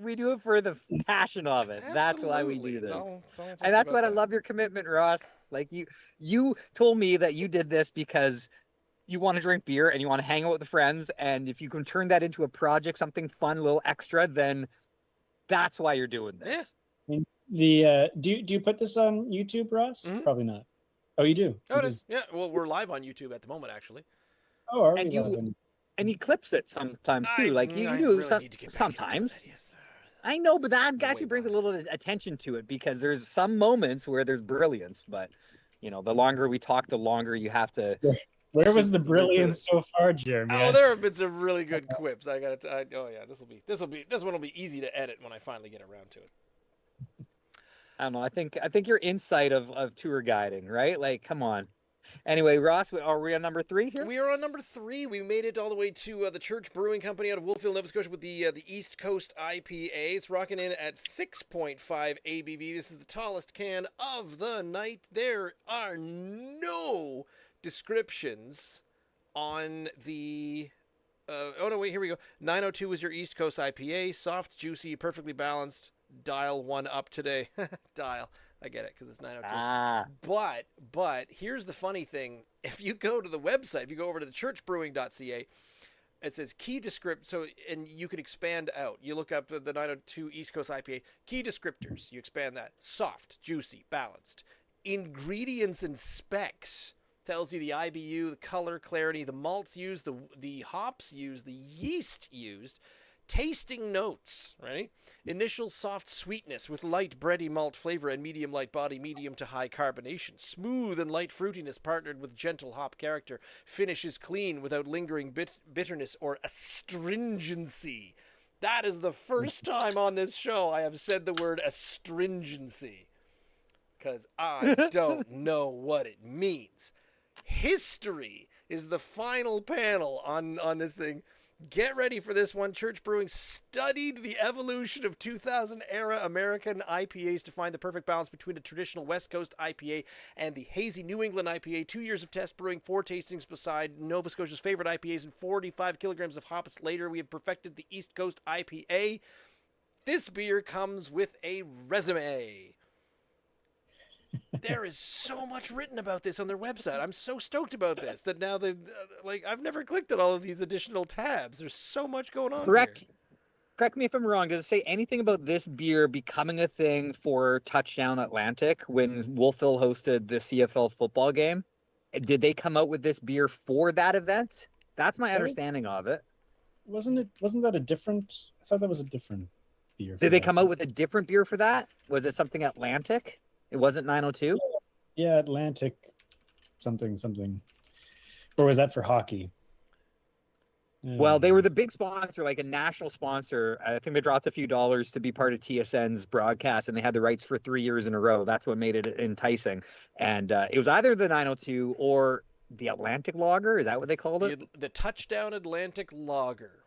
We do it for the passion of it. That's why we Absolutely. do It's this. all just And that's about what I that. love your commitment, Ross. Like you told me that you did this because you want to drink beer and you want to hang out with the friends, and if you can turn that into a project, something fun, a little extra, then that's why you're doing this. Yeah. I mean, do you put this on YouTube, Ross? Mhm. Probably not. Oh, you do. Oh, You it do. is. Yeah. Well, we're live on YouTube at the moment, actually. Oh, are And we you- live on- And he clips it sometimes too. Like you I do really need to get back into sometimes. that, yes. I know, but that Way actually brings a behind. little attention to it because there's some moments where there's brilliance, but the longer we talk, the longer you have to. Where was the brilliance so far, Jeremy? Oh, there have been some really good quips. I got to. Oh yeah, this one will be easy to edit when I finally get around to it. I don't know. I think your insight of tour guiding, right? Like, come on. Anyway, Ross, are we on number 3 here? We are on number 3. We made it all the way to the Church Brewing Company out of Wolfville, Nova Scotia, with the East Coast IPA. It's rocking in at 6.5 ABV. This is the tallest can of the night. There are no descriptions on the. Oh no! Wait, here we go. 902 is your East Coast IPA. Soft, juicy, perfectly balanced. Dial 1 up today. Dial. I get it because it's 902. Ah, But here's the funny thing. If you go to the website, if you go over to the churchbrewing.ca, it says key descript. So, and you could expand out. You look up the 902 East Coast IPA, key descriptors. You expand that. Soft, juicy, balanced. Ingredients and specs tells you the IBU, the color, clarity, the malts used, the hops used, the yeast used. Tasting notes, right? Initial soft sweetness with light bready malt flavor and medium light body, medium to high carbonation. Smooth and light fruitiness partnered with gentle hop character. Finish is clean without lingering bitterness or astringency. That is the first time on this show I have said the word astringency. Because I don't know what it means. History is the final panel on this thing. Get ready for this one. Church Brewing studied the evolution of 2000-era American IPAs to find the perfect balance between a traditional West Coast IPA and the hazy New England IPA. 2 years of test brewing, 4 tastings beside Nova Scotia's favorite IPAs, and 45 kilograms of hops later, we have perfected the East Coast IPA. This beer comes with a resume. There is so much written about this on their website. I'm so stoked about this that now they've I've never clicked on all of these additional tabs. There's so much going on correct. here. Correct me if I'm wrong. Does it say anything about this beer becoming a thing for Touchdown Atlantic when Wolfville hosted the CFL football game? Did they come out with this beer for that event? That's my That was- understanding of it. Wasn't that a different? I thought that was a different beer. for Did they that. come out with a different beer for that? Was it something Atlantic? It wasn't 902? Yeah, Atlantic, something. Or was that for hockey? Well, they were the big sponsor, like a national sponsor. I think they dropped a few dollars to be part of TSN's broadcast, and they had the rights for 3 years in a row. That's what made it enticing. And it was either the 902 or the Atlantic Lager. Is that what they called it? The Touchdown Atlantic Lager.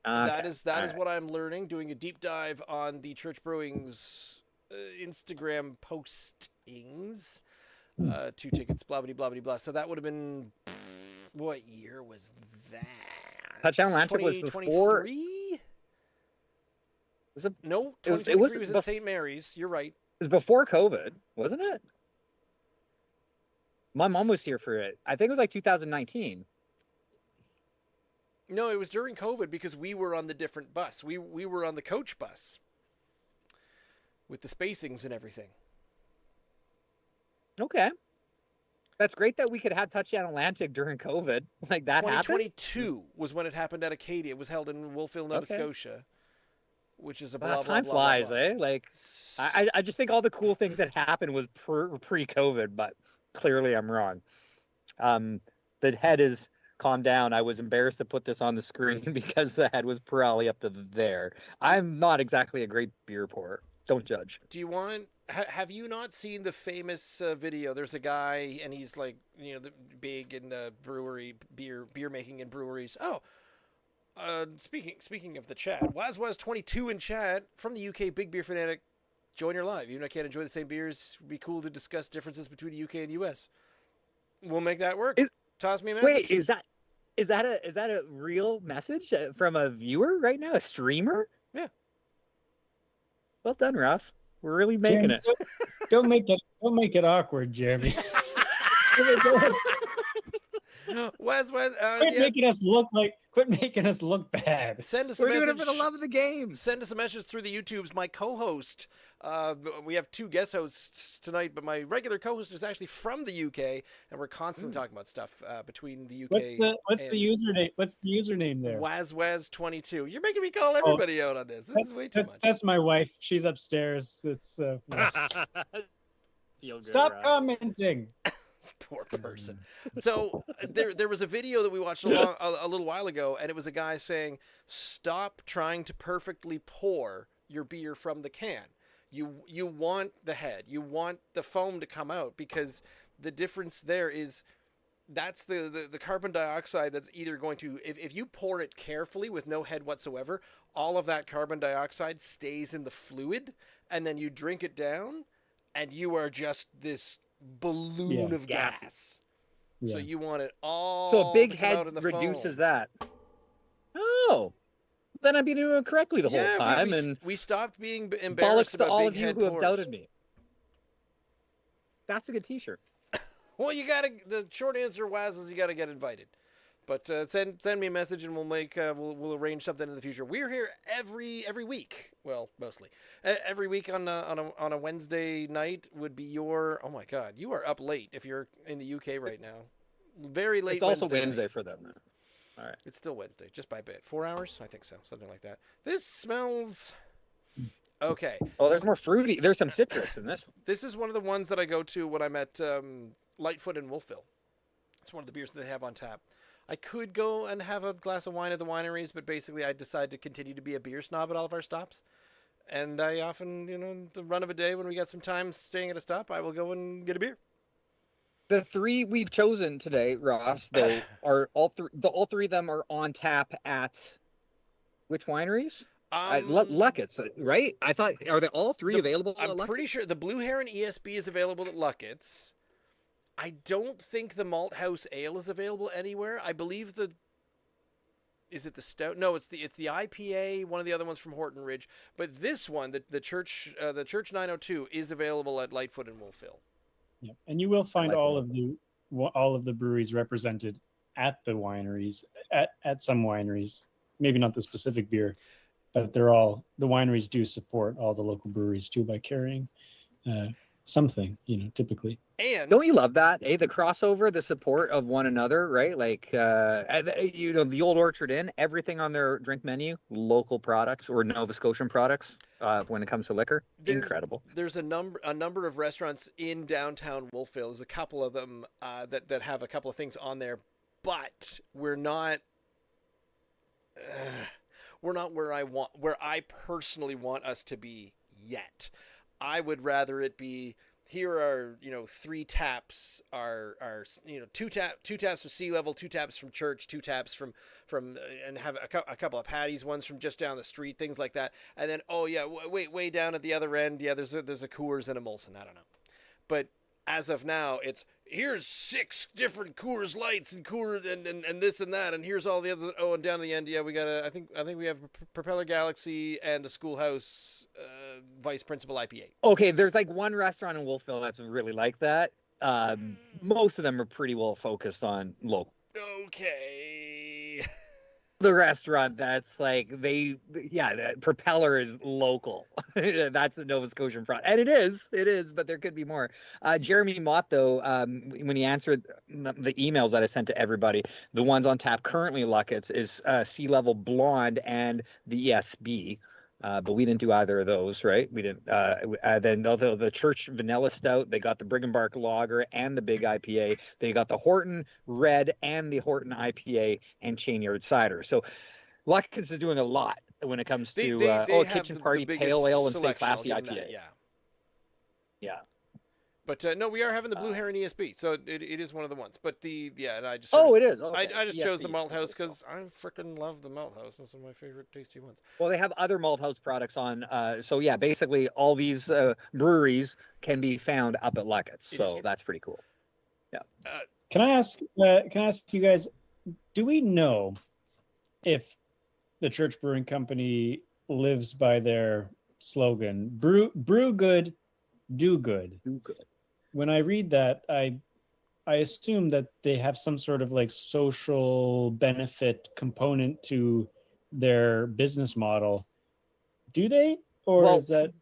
Okay. That is what I'm learning. Doing a deep dive on the Church Brewing's Instagram postings. 2 tickets, blah blah blah blah blah. So that would have been, what year was that? Touchdown Atlantic was before. 2023? Was it, No, it was 2023 was at St. Mary's. You're right. It was before COVID, wasn't it? My mom was here for it. I think it was like 2019. No, it was during COVID because we were on the different bus. We were on the coach bus with the spacings and everything. Okay. That's great that we could have Touchdown Atlantic during COVID. Like that happened? 2022 was when it happened at Acadia. It was held in Wolfville, Nova Scotia, which is a blah, Wow, blah, time blah, flies, blah, blah. eh? Like, I just think all the cool things that happened was pre-COVID, but clearly I'm wrong. The head is calmed down. I was embarrassed to put this on the screen because the head was probably up to there. I'm not exactly a great beer pourer. Don't judge. Do you want? Have you not seen the famous video? There's a guy, and he's like, big in the brewery, beer making in breweries. Oh, speaking of the chat, Waz22 in chat from the UK, big beer fanatic. Join your live. Even if I can't enjoy the same beers, it'd be cool to discuss differences between the UK and the US. We'll make that work. Toss me a message. Wait, is that a real message from a viewer right now? A streamer? Yeah. Well done, Ross. We're really making Jeremy, don't make it awkward, Jeremy. Wes, Quit making us look bad. Send us We're a message. doing it for the love of the game. Send us a message through the YouTubes. My co-host, we have 2 guest hosts tonight, but my regular co-host is actually from the UK, and we're constantly talking about stuff between the UK. What's the username? What's the username there? Waz22. You're making me call everybody out on this. This is way too much. That's my wife. She's upstairs. It's Stop commenting. This poor person. So there was a video that we watched a little while ago, and it was a guy saying, "Stop trying to perfectly pour your beer from the can. You want the head, you want the foam to come out, because the difference there is that's the carbon dioxide that's either going to, if you pour it carefully with no head whatsoever, all of that carbon dioxide stays in the fluid, and then you drink it down, and you are just this balloon of gas. Yeah. So you want it all. So a big head foam. reduces that. Oh, then I've been doing it correctly the whole time, and we stopped being embarrassed about all big of you head who have pours. doubted me. That's a good T-shirt. Well, the short answer, Waz, is you gotta get invited. But send me a message, and we'll arrange something in the future. We're here every week. Well, mostly every week on a Wednesday night would be your. Oh my God, you are up late if you're in the UK right now. Very late. It's also Wednesday night. for them. All right. It's still Wednesday, just by a bit. 4 hours, I think so, something like that. This smells. Okay. Oh, there's more fruity. There's some citrus in this one. This is one of the ones that I go to when I'm at Lightfoot in Wolfville. It's one of the beers that they have on tap. I could go and have a glass of wine at the wineries, but basically I decide to continue to be a beer snob at all of our stops. And I often, the run of a day when we got some time staying at a stop, I will go and get a beer. The 3 we've chosen today, Ross, though, are all three of them are on tap at which wineries? Luckett's, right? I thought, are they all 3 available at Luckett's? I'm pretty sure the Blue Heron ESB is available at Luckett's. I don't think the Malt House Ale is available anywhere. I believe is it the Stout? No, it's the IPA. One of the other ones from Horton Ridge, but this one, the Church 902, is available at Lightfoot and Wolfville. Yeah, and you will find all of the breweries represented at the wineries, at some wineries. Maybe not the specific beer, but the wineries do support all the local breweries too by carrying something, typically. And don't you love that? The crossover, the support of one another, right? Like, the Old Orchard Inn, everything on their drink menu, local products or Nova Scotian products when it comes to liquor. Incredible. There's a number of restaurants in downtown Wolfville. There's a couple of them that have a couple of things on there, but we're not where I personally want us to be yet. I would rather it be, here are 3 taps, are 2 taps from Sea Level, 2 taps from Church, 2 taps from and have a couple of patties, ones from just down the street, things like that. And then way down at the other end, there's a Coors and a Molson. I don't know, but as of now, it's here's 6 different Coors Lights and Coors and this and that, and here's all the others. Oh, and down to the end, yeah, we got I think we have Propeller Galaxy and the Schoolhouse Vice Principal IPA. Okay, there's like one restaurant in Wolfville that's really like that. Most of them are pretty well focused on local. Okay. The restaurant that's like the Propeller is local. That's the Nova Scotian front, and it is, but there could be more. Jeremy Mott, though, when he answered the emails that I sent to everybody, the ones on tap currently Luckett's is Sea Level Blonde and the ESB. But we didn't do either of those, right? We didn't. Then the Church Vanilla Stout, they got the Brigham Bark Lager and the Big IPA. They got the Horton Red and the Horton IPA and Chainyard Cider. So Luckett's is doing a lot when it comes to Kitchen Party Pale Ale and Stay Classy IPA. Yeah. But no, we are having the Blue Heron ESB, so it is one of the ones. But and I just it is. Okay. I just chose the Malt House because I freaking love the Malt House. It's one of my favorite tasty ones. Well, they have other Malt House products on. So yeah, basically all these breweries can be found up at Luckett's. So that's pretty cool. Yeah. Can I ask you guys? Do we know if the Church Brewing Company lives by their slogan "Brew good, do good"? Do good. When I read that, I assume that they have some sort of like social benefit component to their business model. Do they? Or is that?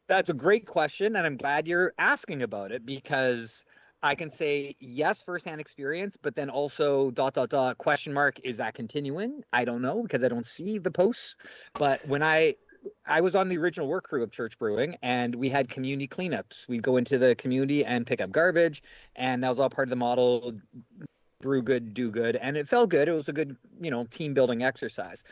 That's a great question, and I'm glad you're asking about it, because I can say yes, firsthand experience, but then also ... question mark, is that continuing? I don't know, because I don't see the posts. But when I was on the original work crew of Church Brewing, and we had community cleanups. We'd go into the community and pick up garbage, and that was all part of the model, brew good, do good, and it felt good. It was a good, team building exercise.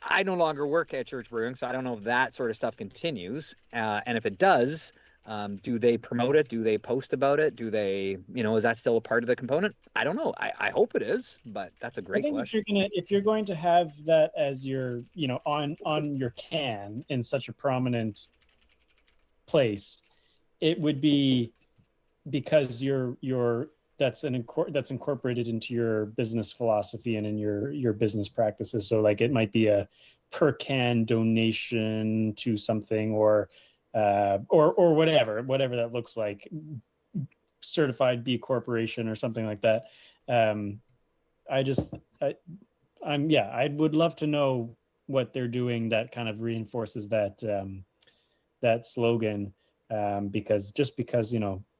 I no longer work at Church Brewing, so I don't know if that sort of stuff continues. And if it does, do they promote it? Do they post about it? Do they, is that still a part of the component? I don't know. I hope it is, but that's a great question. If you're going to have that as your, on your can in such a prominent place, it would be because that's incorporated into your business philosophy and in your business practices. So like it might be a per can donation to something, or whatever that looks like, certified B Corporation or something like that. I would love to know what they're doing that kind of reinforces that slogan, because just because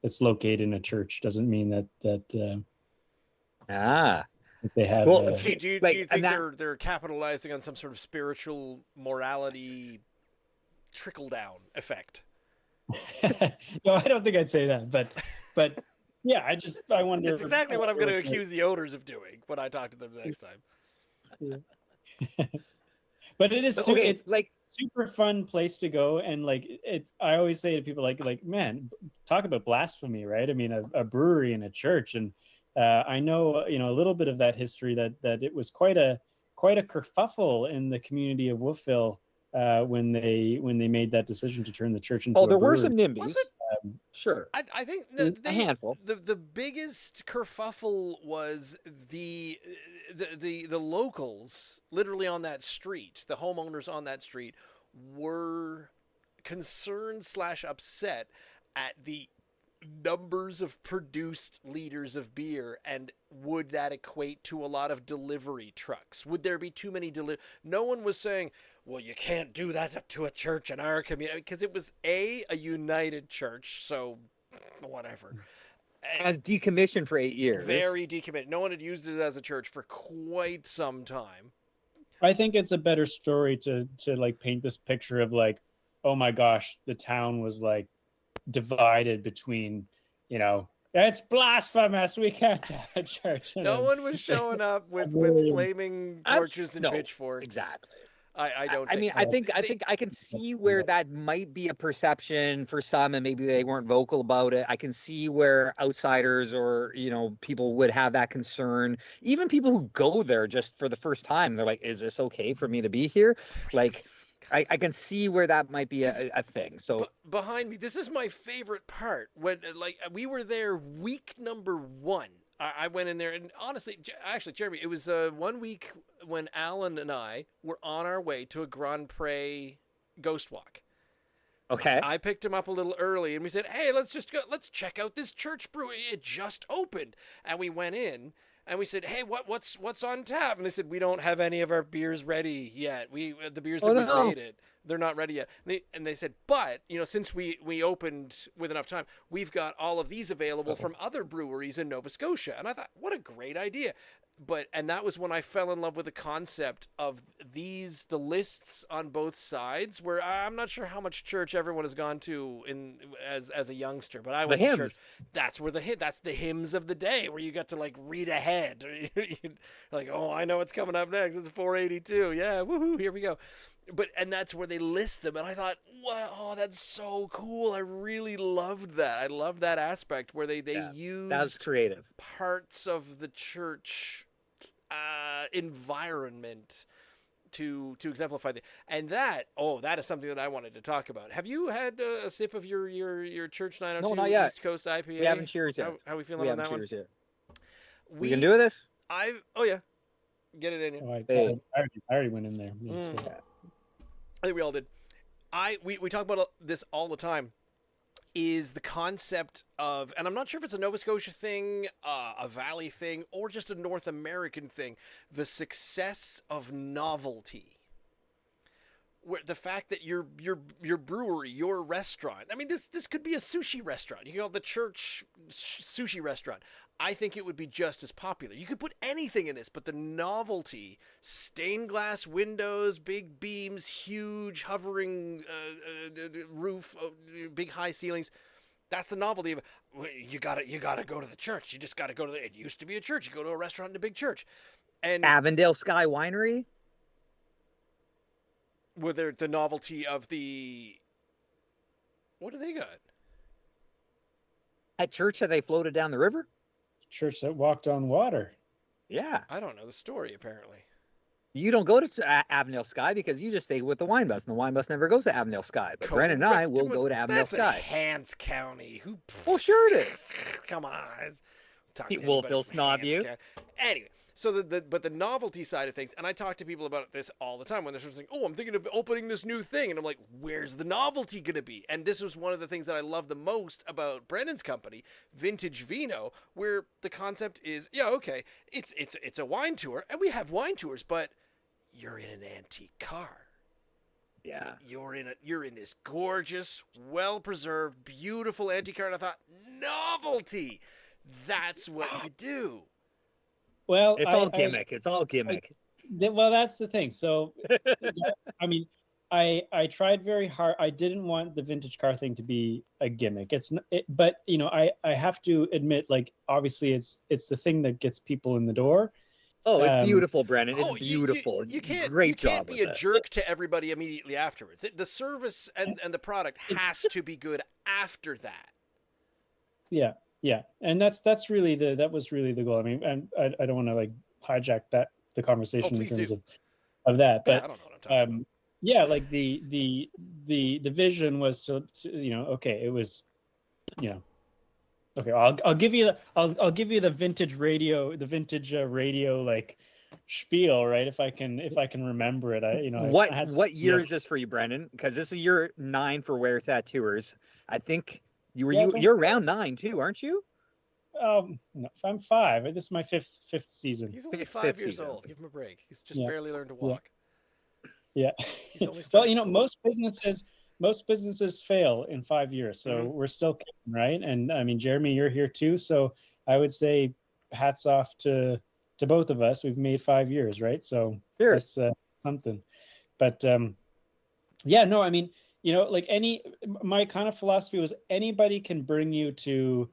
it's located in a church doesn't mean that they have. Well, do you think they're capitalizing on some sort of spiritual morality trickle down effect? No, I don't think I'd say that, but yeah, I wonder. It's exactly what I'm going to accuse the owners of doing when I talk to them the next time. Yeah. But it is it's like super fun place to go, and like I always say to people like man, talk about blasphemy, right? I mean, a brewery and a church, and I know a little bit of that history, that it was quite a kerfuffle in the community of Wolfville when they made that decision to turn the church into a brewery. Were some NIMBYs. Sure. I think a handful. The biggest kerfuffle was the locals, literally on that street, the homeowners on that street, were concerned / upset at the numbers of produced liters of beer, and would that equate to a lot of delivery trucks? Would there be too many No one was saying, well, you can't do that to a church in our community, because it was a united church, so whatever. As decommissioned for 8 years. Very decommitted. No one had used it as a church for quite some time. I think it's a better story to like paint this picture of like, oh my gosh, the town was like divided between, it's blasphemous, we can't have a church. No one was showing up with flaming torches and pitchforks. Exactly. I don't. I think I can see where that might be a perception for some, and maybe they weren't vocal about it. I can see where outsiders or people would have that concern. Even people who go there just for the first time, they're like, "Is this okay for me to be here?" Like, I can see where that might be a thing. So behind me, this is my favorite part. When like we were there week number 1. I went in there, and honestly, actually, Jeremy, it was 1 week when Alan and I were on our way to a Grand Prix ghost walk. okay. I picked him up a little early, and we said, "Hey, let's check out this Church Brewing. It just opened." And we went in, and we said, "Hey, what's on tap?" And they said, "We don't have any of our beers ready yet. The beers that we've rated, they're not ready yet." And they said, "But since we opened with enough time, we've got all of these available from other breweries in Nova Scotia." And I thought, what a great idea. And that was when I fell in love with the concept of the lists on both sides, where I'm not sure how much church everyone has gone to as a youngster, but I went to church. That's where that's the hymns of the day, where you got to like read ahead. Like, oh, I know what's coming up next. It's 482. Yeah, woohoo, here we go. And that's where they list them, and I thought, wow, that's so cool. I really loved that. I love that aspect where they used that's creative parts of the church environment to exemplify that. And that is something that I wanted to talk about. Have you had a sip of your Church 902 No, not yet. East Coast IPA? We haven't cheers yet. How are we feeling on that one? Yet. We can do this. Oh yeah, get it in. Oh, I already went in there. I think we all did. We talk about this all the time, is the concept of, and I'm not sure if it's a Nova Scotia thing, a Valley thing, or just a North American thing, the success of novelty. Where the fact that your brewery, your restaurant, I mean, this could be a sushi restaurant. You can call it the Church Sushi Restaurant. I think it would be just as popular. You could put anything in this, but the novelty, stained glass windows, big beams, huge hovering roof, big high ceilings. That's the novelty of it. You gotta go to the church. You just gotta go to it used to be a church. You go to a restaurant in a big church. And Avondale Sky Winery. With the novelty of what do they got? At church that they floated down the river? Church that walked on water. Yeah. I don't know the story, apparently. You don't go to Avondale Sky because you just stay with the wine bus, and the wine bus never goes to Avondale Sky. But Brennan and I will go to Avondale Sky. That's in Hants County. Oh, sure it is. Come on. Will snob you. Anyway, so but the novelty side of things, and I talk to people about this all the time when they're sort of saying, "Oh, I'm thinking of opening this new thing," and I'm like, "Where's the novelty going to be?" And this was one of the things that I love the most about Brennan's company, Vintage Vino, where the concept is, it's a wine tour, and we have wine tours, but you're in an antique car. Yeah. You're in this gorgeous, well-preserved, beautiful antique car, and I thought, novelty. That's what you do. Well, it's all gimmick. It's all gimmick. Well, that's the thing. So, I mean, I tried very hard. I didn't want the vintage car thing to be a gimmick. But I have to admit, like, obviously, it's the thing that gets people in the door. Oh, it's beautiful, Brennan. It's beautiful. You can't be a jerk to everybody immediately afterwards. The service and the product has to be good after that. Yeah. Yeah, and that was really the goal. I mean, and I don't want to like hijack the conversation in terms of that, but I don't know what I'm talking about. Yeah, like the vision was to okay, it was okay. I'll give you the vintage radio like spiel, right? If I can remember it. What year is this for you, Brendan? Because this is year 9 for Where It's At Tours. I think. You're around 9 too, aren't you? No, I'm 5. This is my fifth season. He's only 5 years old. Give him a break. He's just barely learned to walk. Yeah. Well, most businesses fail in 5 years, so we're still kicking, right? And I mean, Jeremy, you're here too, so I would say hats off to both of us. We've made 5 years, right? So that's something. But I mean. Like my kind of philosophy was anybody can bring you to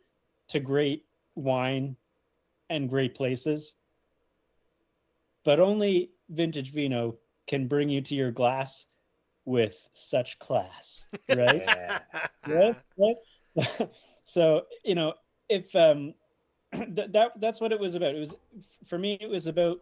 great wine and great places, but only Vintage Vino can bring you to your glass with such class, right? right? So, if that's what it was about. It was, for me, it was about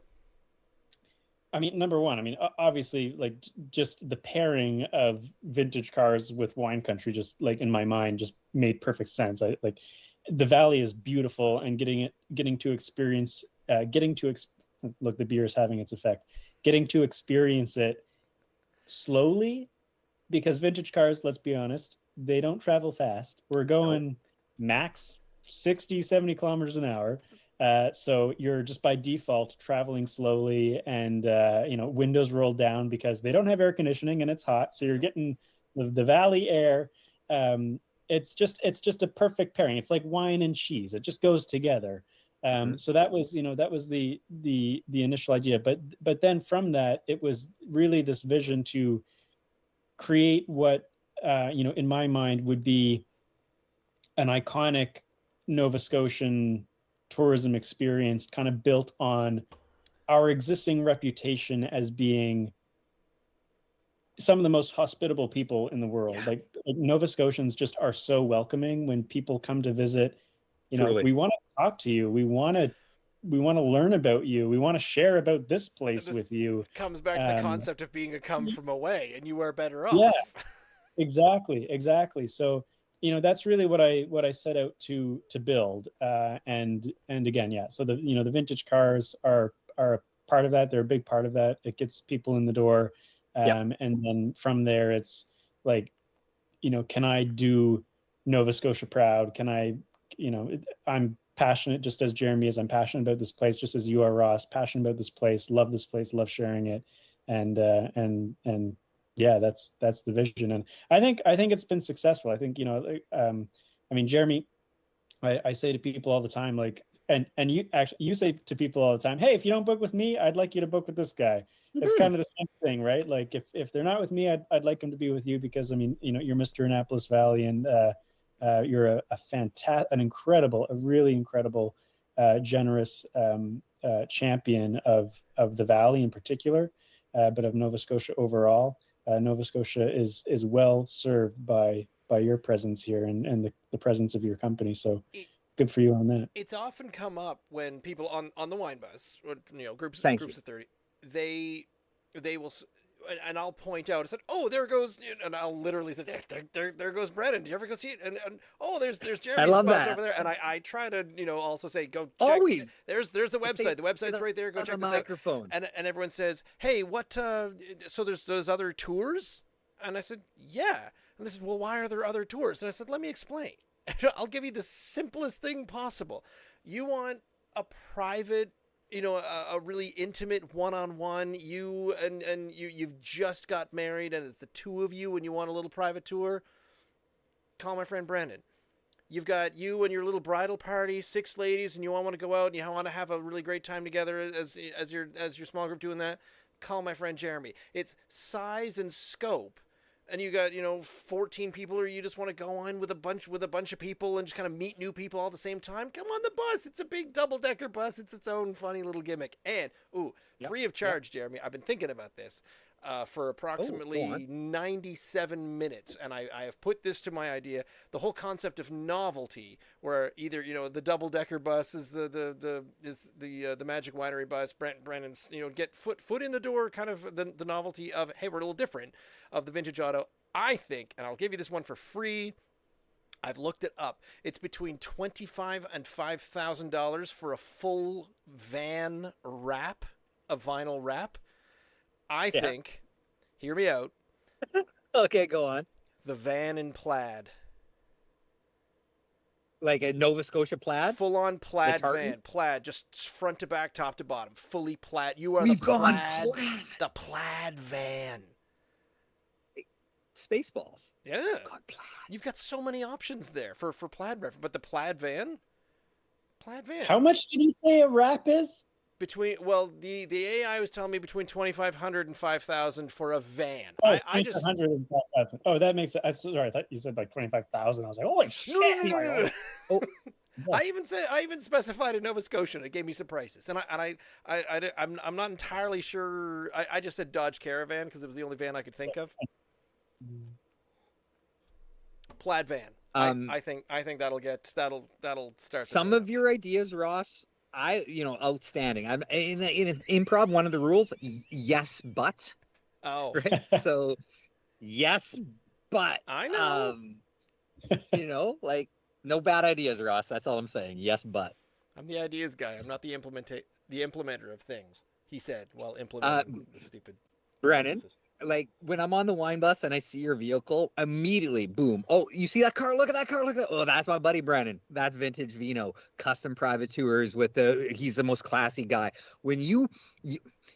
I mean, number one, I mean, obviously, like just the pairing of vintage cars with wine country, just like in my mind, just made perfect sense. I like the valley is beautiful, and getting to experience, look, the beer is having its effect. Getting to experience it slowly, because vintage cars, let's be honest, they don't travel fast. We're going max 60, 70 kilometers an hour. So you're just by default traveling slowly, and windows rolled down because they don't have air conditioning and it's hot. So you're getting the valley air. It's just a perfect pairing. It's like wine and cheese. It just goes together. So that was the initial idea. But then from that, it was really this vision to create what in my mind would be an iconic Nova Scotian tourism experience, kind of built on our existing reputation as being some of the most hospitable people in the world. Yeah. Like Nova Scotians just are so welcoming when people come to visit. Truly. We want to talk to you. We want to learn about you. We want to share about this place with you. It comes back to the concept of being a come from away, and you are better off. Yeah, exactly. So, that's really what I set out to build. And again, yeah. So the vintage cars are a part of that. They're a big part of that. It gets people in the door. And then from there, it's like, can I do Nova Scotia proud? Can I, I'm passionate, just as Jeremy is. I'm passionate about this place, just as you are, Ross. Passionate about this place, love sharing it, and yeah, that's the vision. And I think it's been successful. I think I mean, Jeremy, I say to people all the time, like, and you say to people all the time, hey, if you don't book with me, I'd like you to book with this guy. It's kind of the same thing, right? Like if they're not with me, I'd like them to be with you, because I mean, you're Mr. Annapolis Valley, and you're a really incredible, generous champion of the Valley in particular, but of Nova Scotia overall. Nova Scotia is well served by your presence here, and the presence of your company. So good for you on that. It's often come up when people on the wine bus, or groups of 30, they will. And I'll point out, I said, oh, there goes, and I'll literally say, there goes Brennan. Do you ever go see it? And oh, there's Jeremy's bus over there. And I try to, also say, go check. Always. There's the website. The website's right there. Go check this out. And everyone says, hey, what, so there's those other tours? And I said, yeah. And they said, well, why are there other tours? And I said, let me explain. I'll give you the simplest thing possible. You want a private, a really intimate one-on-one, you've just got married and it's the two of you and you want a little private tour, call my friend Brandon. You've got you and your little bridal party, 6 ladies, and you all want to go out and you want to have a really great time together as your small group doing that, call my friend Jeremy. It's size and scope. And you got, 14 people, or you just want to go on with a bunch of people and just kind of meet new people all at the same time. Come on the bus. It's a big double-decker bus. It's its own funny little gimmick. And, free of charge, Jeremy. I've been thinking about this for approximately 97 minutes. And I have put this to my idea, the whole concept of novelty, where either, the double-decker bus is the Magic Winery bus. Brandon's, get foot in the door, kind of the novelty of, hey, we're a little different, of the vintage auto. I think, and I'll give you this one for free, I've looked it up. It's between $2,500 and $5,000 for a full van wrap, a vinyl wrap. I think, hear me out. Okay, go on. The van in plaid. Like a Nova Scotia plaid? Full-on plaid van. Plaid, just front to back, top to bottom. Fully plaid. You are the plaid van. Spaceballs. Yeah. You've got so many options there for plaid reference. But the plaid van? How much did you say a wrap is? The AI was telling me between $2,500 and $5,000 for a van. Oh, I just $2,500 and $5,000. Oh, that makes sense. Sorry, I thought you said like $25,000. I was like, holy shit! No. Oh. I even specified in Nova Scotia. It gave me some prices, and I'm not entirely sure. I just said Dodge Caravan because it was the only van I could think of. Plaid van. I think that'll start. Some of your ideas, Ross, outstanding. I'm in improv. One of the rules, yes, but Oh, right. So yes, but I know. like no bad ideas, Ross. That's all I'm saying. Yes, but I'm the ideas guy. I'm not the implementer of things. He said while uh, implementing the stupid Brennan, process. like when I'm on the wine bus and I see your vehicle, immediately, boom. Oh, you see that car? Look at that car. Look at that. Oh, that's my buddy Brennan. That's vintage Vino, custom private tours he's the most classy guy. When you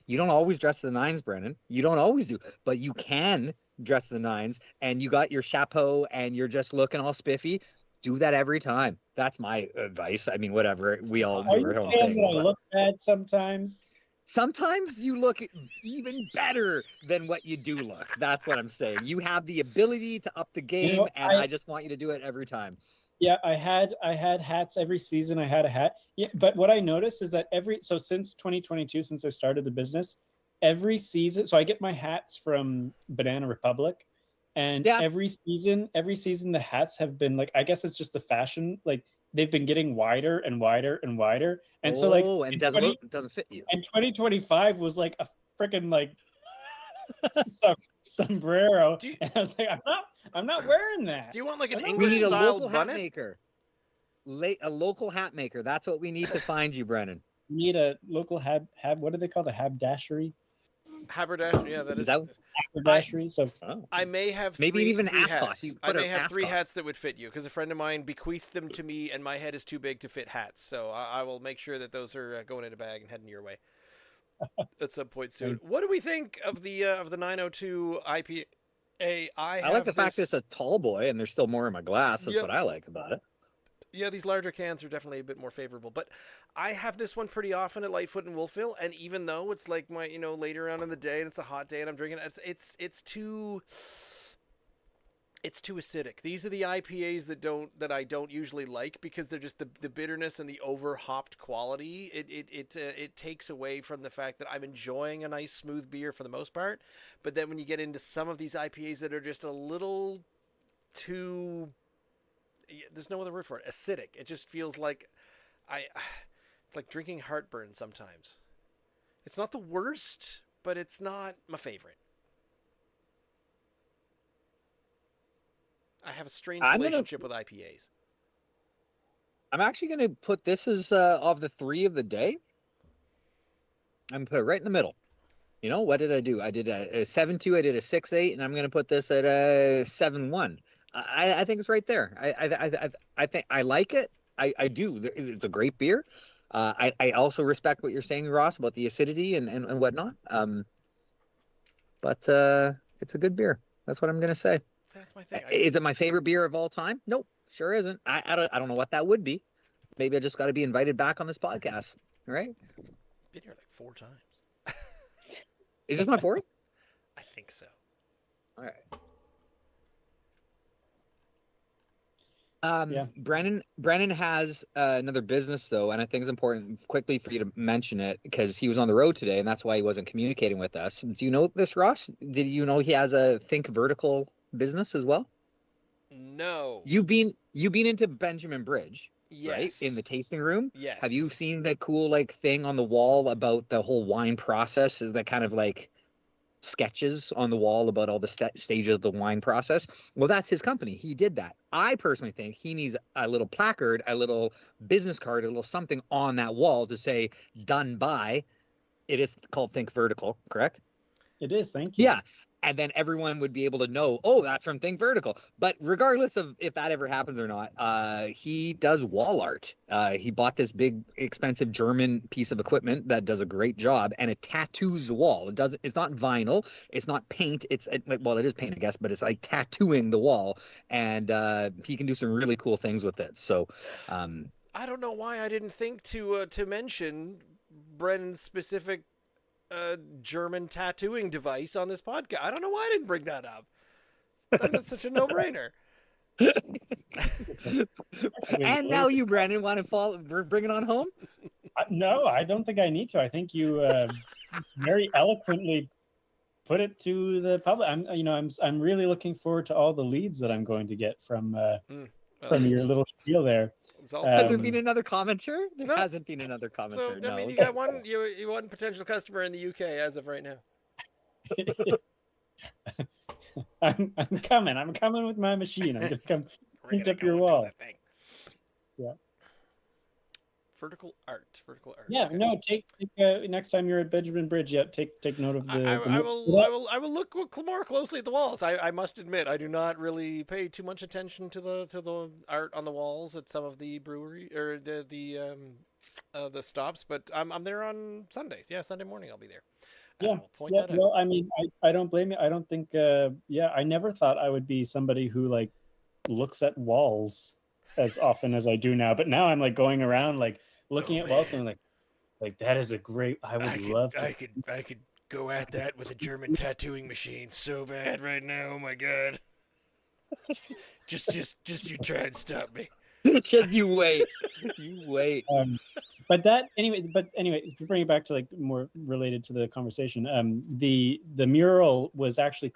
don't always dress to the nines, Brennan. You don't always do, but you can dress to the nines and you got your chapeau and you're just looking all spiffy. Do that every time. That's my advice. I mean, whatever. It's We too all hot. Are do you our own saying thing. that I But look bad sometimes? sometimes you look even better than what you do look. That's what I'm saying. You have the ability to up the game, and I just want you to do it every time. Yeah, I had hats every season. I had a hat. Yeah, but what I noticed is that since 2022, since I started the business, every season, so I get my hats from Banana Republic, and Yeah. every season the hats have been like, I guess it's just the fashion, like they've been getting wider and wider and wider, and so like And doesn't fit you. and 2025 was like a freaking like sombrero, and I was like, I'm not wearing that. Do you want like an We We English need a style local hat bonnet? maker. A local hat maker. That's what we need to find you, Brennan. We need a local what do they call the haberdashery? Haberdashery, yeah, that Is is. that Haberdashery. So I may have maybe three, even three ascot. hats. You I put may an have three ascot. hats that would fit you because a friend of mine bequeathed them to me, and my head is too big to fit hats. So I will make sure that those are going in a bag and heading your way at some point soon. What do we think of the 902 IPA? I like the fact that it's a tall boy and there's still more in my glass. That's what I like about it. Yeah, these larger cans are definitely a bit more favorable, but I have this one pretty often at Lightfoot and Wolfville, and even though it's like my later on in the day and it's a hot day and I'm drinking it's too acidic. These are the IPAs that I don't usually like because they're just the bitterness and the over hopped quality. It takes away from the fact that I'm enjoying a nice smooth beer for the most part, but then when you get into some of these IPAs that are just a little too, there's no other word for it, acidic. It just feels like it's like drinking heartburn sometimes. It's not the worst, but it's not my favorite. I have a strange relationship with IPAs. I'm actually going to put this as of the three of the day. I'm going to put it right in the middle. What did I do? I did a 7.2, I did a 6.8, and I'm going to put this at a 7.1. I think it's right there. I think I like it. I do. It's a great beer. I also respect what you're saying, Ross, about the acidity and whatnot. But it's a good beer. That's what I'm going to say. That's my thing. Is it my favorite beer of all time? Nope, sure isn't. I don't know what that would be. Maybe I just got to be invited back on this podcast. All right. Been here like 4 times. Is this my fourth? I think so. All right. Yeah. Brennan has another business though, and I think it's important quickly for you to mention it because he was on the road today, and that's why he wasn't communicating with us. Do you know this, Ross? Did you know he has a Think Vertical business as well? No. You've been into Benjamin Bridge, yes. Right? In the tasting room. Yes. Have you seen that cool thing on the wall about the whole wine process? Is that kind of sketches on the wall about all the stages of the wine process? Well, that's his company. He did that. I personally think he needs a little placard, a little business card, a little something on that wall to say done by. It is called Think Vertical, correct? It is. Thank you. Yeah. And then everyone would be able to know, oh, that's from Think Vertical. But regardless of if that ever happens or not, he does wall art. He bought this big, expensive German piece of equipment that does a great job, and it tattoos the wall. It's not vinyl. It's not paint. It is paint, I guess, but it's like tattooing the wall. And he can do some really cool things with it. So I don't know why I didn't think to mention Brennan's specific German tattooing device on this podcast. I don't know why I didn't bring that up. That's such a no-brainer. And now you, Brennan, want to bring it on home? No, I don't think I need to. I think you very eloquently put it to the public. I'm really looking forward to all the leads that I'm going to get from your little spiel there. It's all Has there Um, been another commenter? There No. hasn't been another commenter. So I No. mean, you got one potential customer in the UK as of right now. I'm coming. I'm coming with my machine. I'm gonna come We're paint gonna up go your and do wall. that thing. Yeah. Vertical art. Vertical art. Yeah. Okay. No. Take next time you're at Benjamin Bridge. Yeah. Take note of the. I will look more closely at the walls. I must admit I do not really pay too much attention to the art on the walls at some of the brewery or the stops, but I'm there on Sundays. Yeah, Sunday morning I'll be there. And Yeah. I will point Yeah. that out. Well, I mean, I don't blame you. I don't think. Yeah. I never thought I would be somebody who like looks at walls as often as I do now. But now I'm like going around like looking at walls, going like that is a great. I would love to. I could go at that with a German tattooing machine so bad right now. Oh my god. just you try and stop me. Just you wait. You wait. But anyway, to bring it back to like more related to the conversation, the mural was actually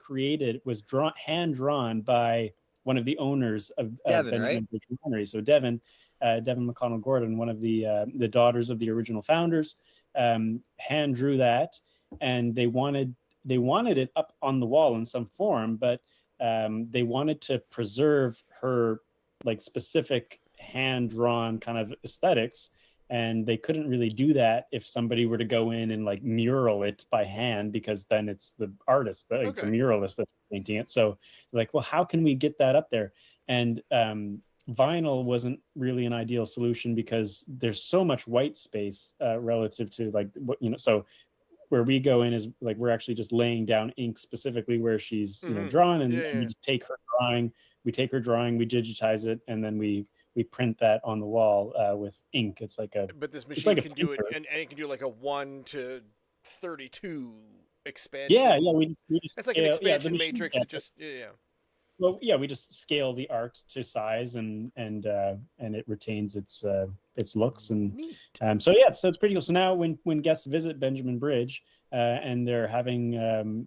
hand drawn by one of the owners of Devin, Benjamin right? Bridge Winery. So Devin McConnell Gordon, one of the daughters of the original founders, hand drew that, and they wanted it up on the wall in some form, but they wanted to preserve her like specific hand drawn kind of aesthetics, and they couldn't really do that if somebody were to go in and like mural it by hand, because then it's the artist, it's the muralist that's painting it. So like, well, how can we get that up there? And vinyl wasn't really an ideal solution because there's so much white space relative to like what, so where we go in is like we're actually just laying down ink specifically where she's drawn, and we just take her drawing, we digitize it, and then we print that on the wall with ink. It's like a but this machine can do it, and it can do like a 1:32 expansion. Yeah, we just it's like an expansion matrix. Yeah. It just Well, yeah, we just scale the art to size, and it retains its looks, and so it's pretty cool. So now when guests visit Benjamin Bridge and they're having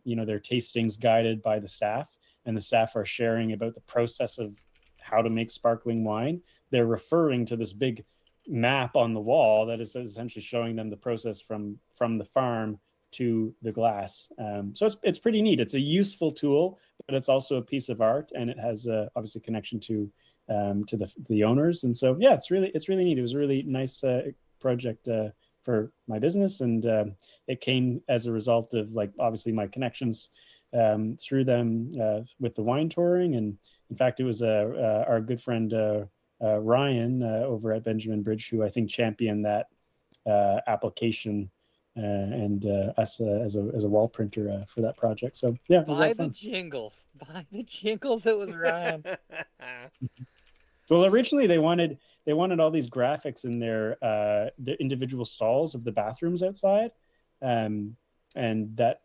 their tastings guided by the staff, and the staff are sharing about the process of how to make sparkling wine, they're referring to this big map on the wall that is essentially showing them the process from the farm to the glass. So it's pretty neat. It's a useful tool, but it's also a piece of art, and it has obviously connection to the owners. And so it's really neat. It was a really nice project for my business, and it came as a result of like obviously my connections through them with the wine touring. And in fact, it was our good friend Ryan over at Benjamin Bridge who I think championed that application. And us as a wall printer for that project. So it was By the jingles, it was Ryan. Well, originally they wanted all these graphics in the individual stalls of the bathrooms outside, and that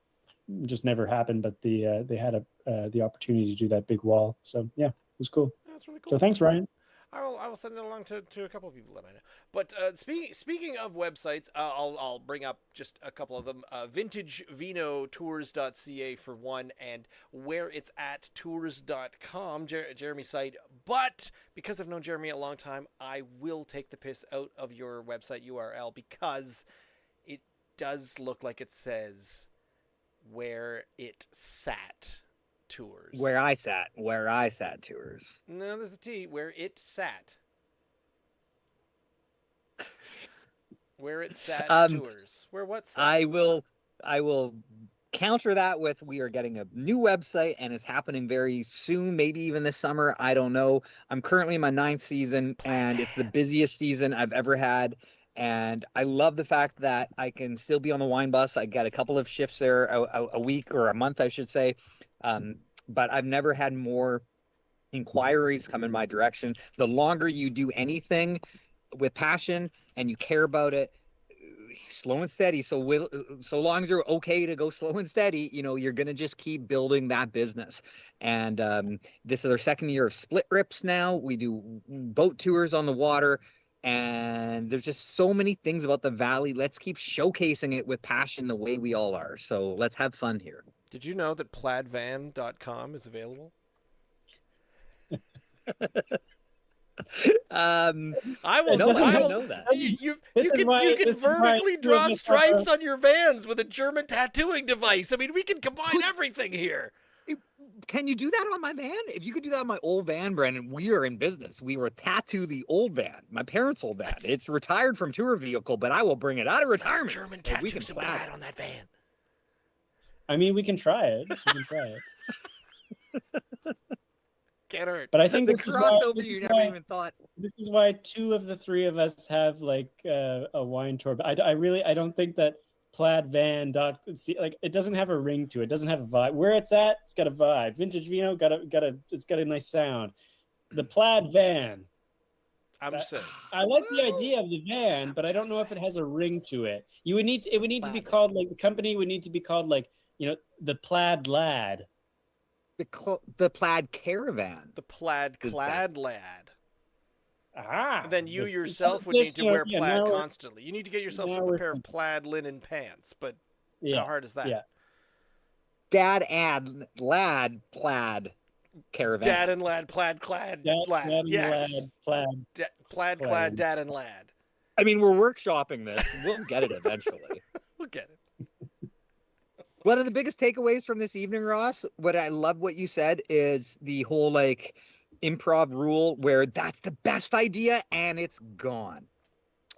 just never happened. But they had the opportunity to do that big wall. So it was cool. That's really cool. So thanks, Ryan. I will send it along to a couple of people that I know. But speaking of websites, I'll bring up just a couple of them. VintageVinoTours.ca for one, and Where It's At Tours.com, Jeremy's site. But because I've known Jeremy a long time, I will take the piss out of your website URL because it does look like it says Where It Sat Tours. Where I sat tours. No, there's a T. Where it sat. Where it sat tours. Where what sat? I will counter that with we are getting a new website, and it's happening very soon, maybe even this summer. I don't know. I'm currently in my 9th season, and it's the busiest season I've ever had. And I love the fact that I can still be on the wine bus. I got a couple of shifts there a week or a month, I should say. But I've never had more inquiries come in my direction. The longer you do anything with passion and you care about it, slow and steady. So long as you're okay to go slow and steady, you're going to just keep building that business. And this is our 2nd year of split rips now. We do boat tours on the water. And there's just so many things about the valley. Let's keep showcasing it with passion the way we all are. So let's have fun here. Did you know that plaidvan.com is available? I will. No, doesn't I I have- didn't will. know that. You This is can why- you can this is why vertically two of draw us have stripes on your vans with a German tattooing device. I mean, we can combine everything here. Can you do that on my van? If you could do that on my old van, Brandon, we are in business. We were tattoo the old van, my parents' old van. It's retired from tour vehicle, but I will bring it out of Let's retirement. German and we tattoo can some plaid plaid it. on that van. I mean, we can try it. We can try it. Can't hurt. But I think The this is, why, crossover this, you is never why, even thought. this is why 2 of the 3 of us have like a wine tour. But I don't think that plaid van like it doesn't have a ring to it. It doesn't have a vibe. Where it's at, it's got a vibe. Vintage Vino it's got a nice sound. The plaid van. I'm just saying. I like the idea of the van, but I don't know if it has a ring to it. It would need to be called like the company would need to be called like, you know, the Plaid Lad. The plaid caravan. The plaid clad lad. Ah. And then you the- yourself would need to wear yeah, plaid now we're- constantly. You need to get yourself now a we're pair of thinking. plaid linen pants, but Yeah. how hard is that? Yeah. Lad plaid caravan. Dad and lad, plaid clad lad. and Yes. lad, plaid. Plaid clad Plaid. dad and lad. I mean, we're workshopping this. We'll get it eventually. We'll get it. One of the biggest takeaways from this evening, Ross, what I love what you said is the whole like improv rule where that's the best idea and it's gone.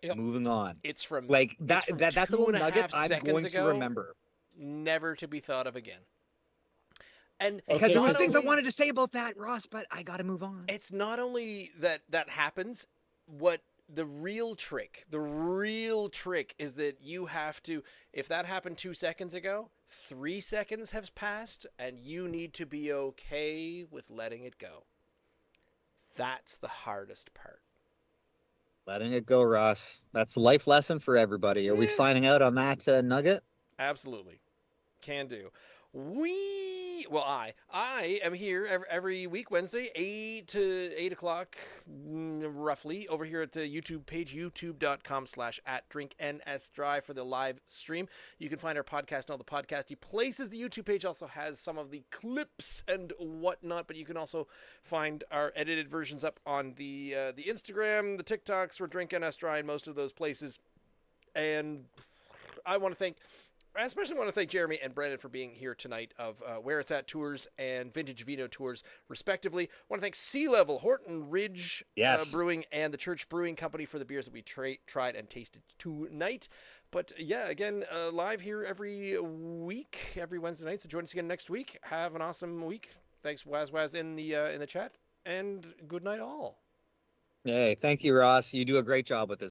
Yep. Moving on. It's from Like it's that from that's a little 2.5 nugget I'm seconds going ago, to remember. Never to be thought of again. And Because Okay, there was not things I only- wanted to say about that, Ross, but I gotta move on. It's not only that happens. What the real trick is that you have to, if that happened 2 seconds ago, 3 seconds has passed and you need to be okay with letting it go. That's the hardest part. Letting it go, Ross. That's a life lesson for everybody. Are we Yeah. signing out on that nugget? Absolutely. Can do. I am here every week, Wednesday, 8 to 8 o'clock, roughly, over here at the YouTube page, youtube.com/@drinknsdry for the live stream. You can find our podcast in all the podcasty places. The YouTube page also has some of the clips and whatnot, but you can also find our edited versions up on the Instagram, the TikToks. We're Drink NS Dry in most of those places. And I especially want to thank Jeremy and Brandon for being here tonight of Where It's At Tours and Vintage Vino Tours, respectively. I want to thank Sea Level, Horton Ridge Brewing, and the Church Brewing Company for the beers that we tried and tasted tonight. But yeah, again, live here every week, every Wednesday night. So join us again next week. Have an awesome week. Thanks, Waz in the chat, and good night all. Hey, thank you, Ross. You do a great job with this.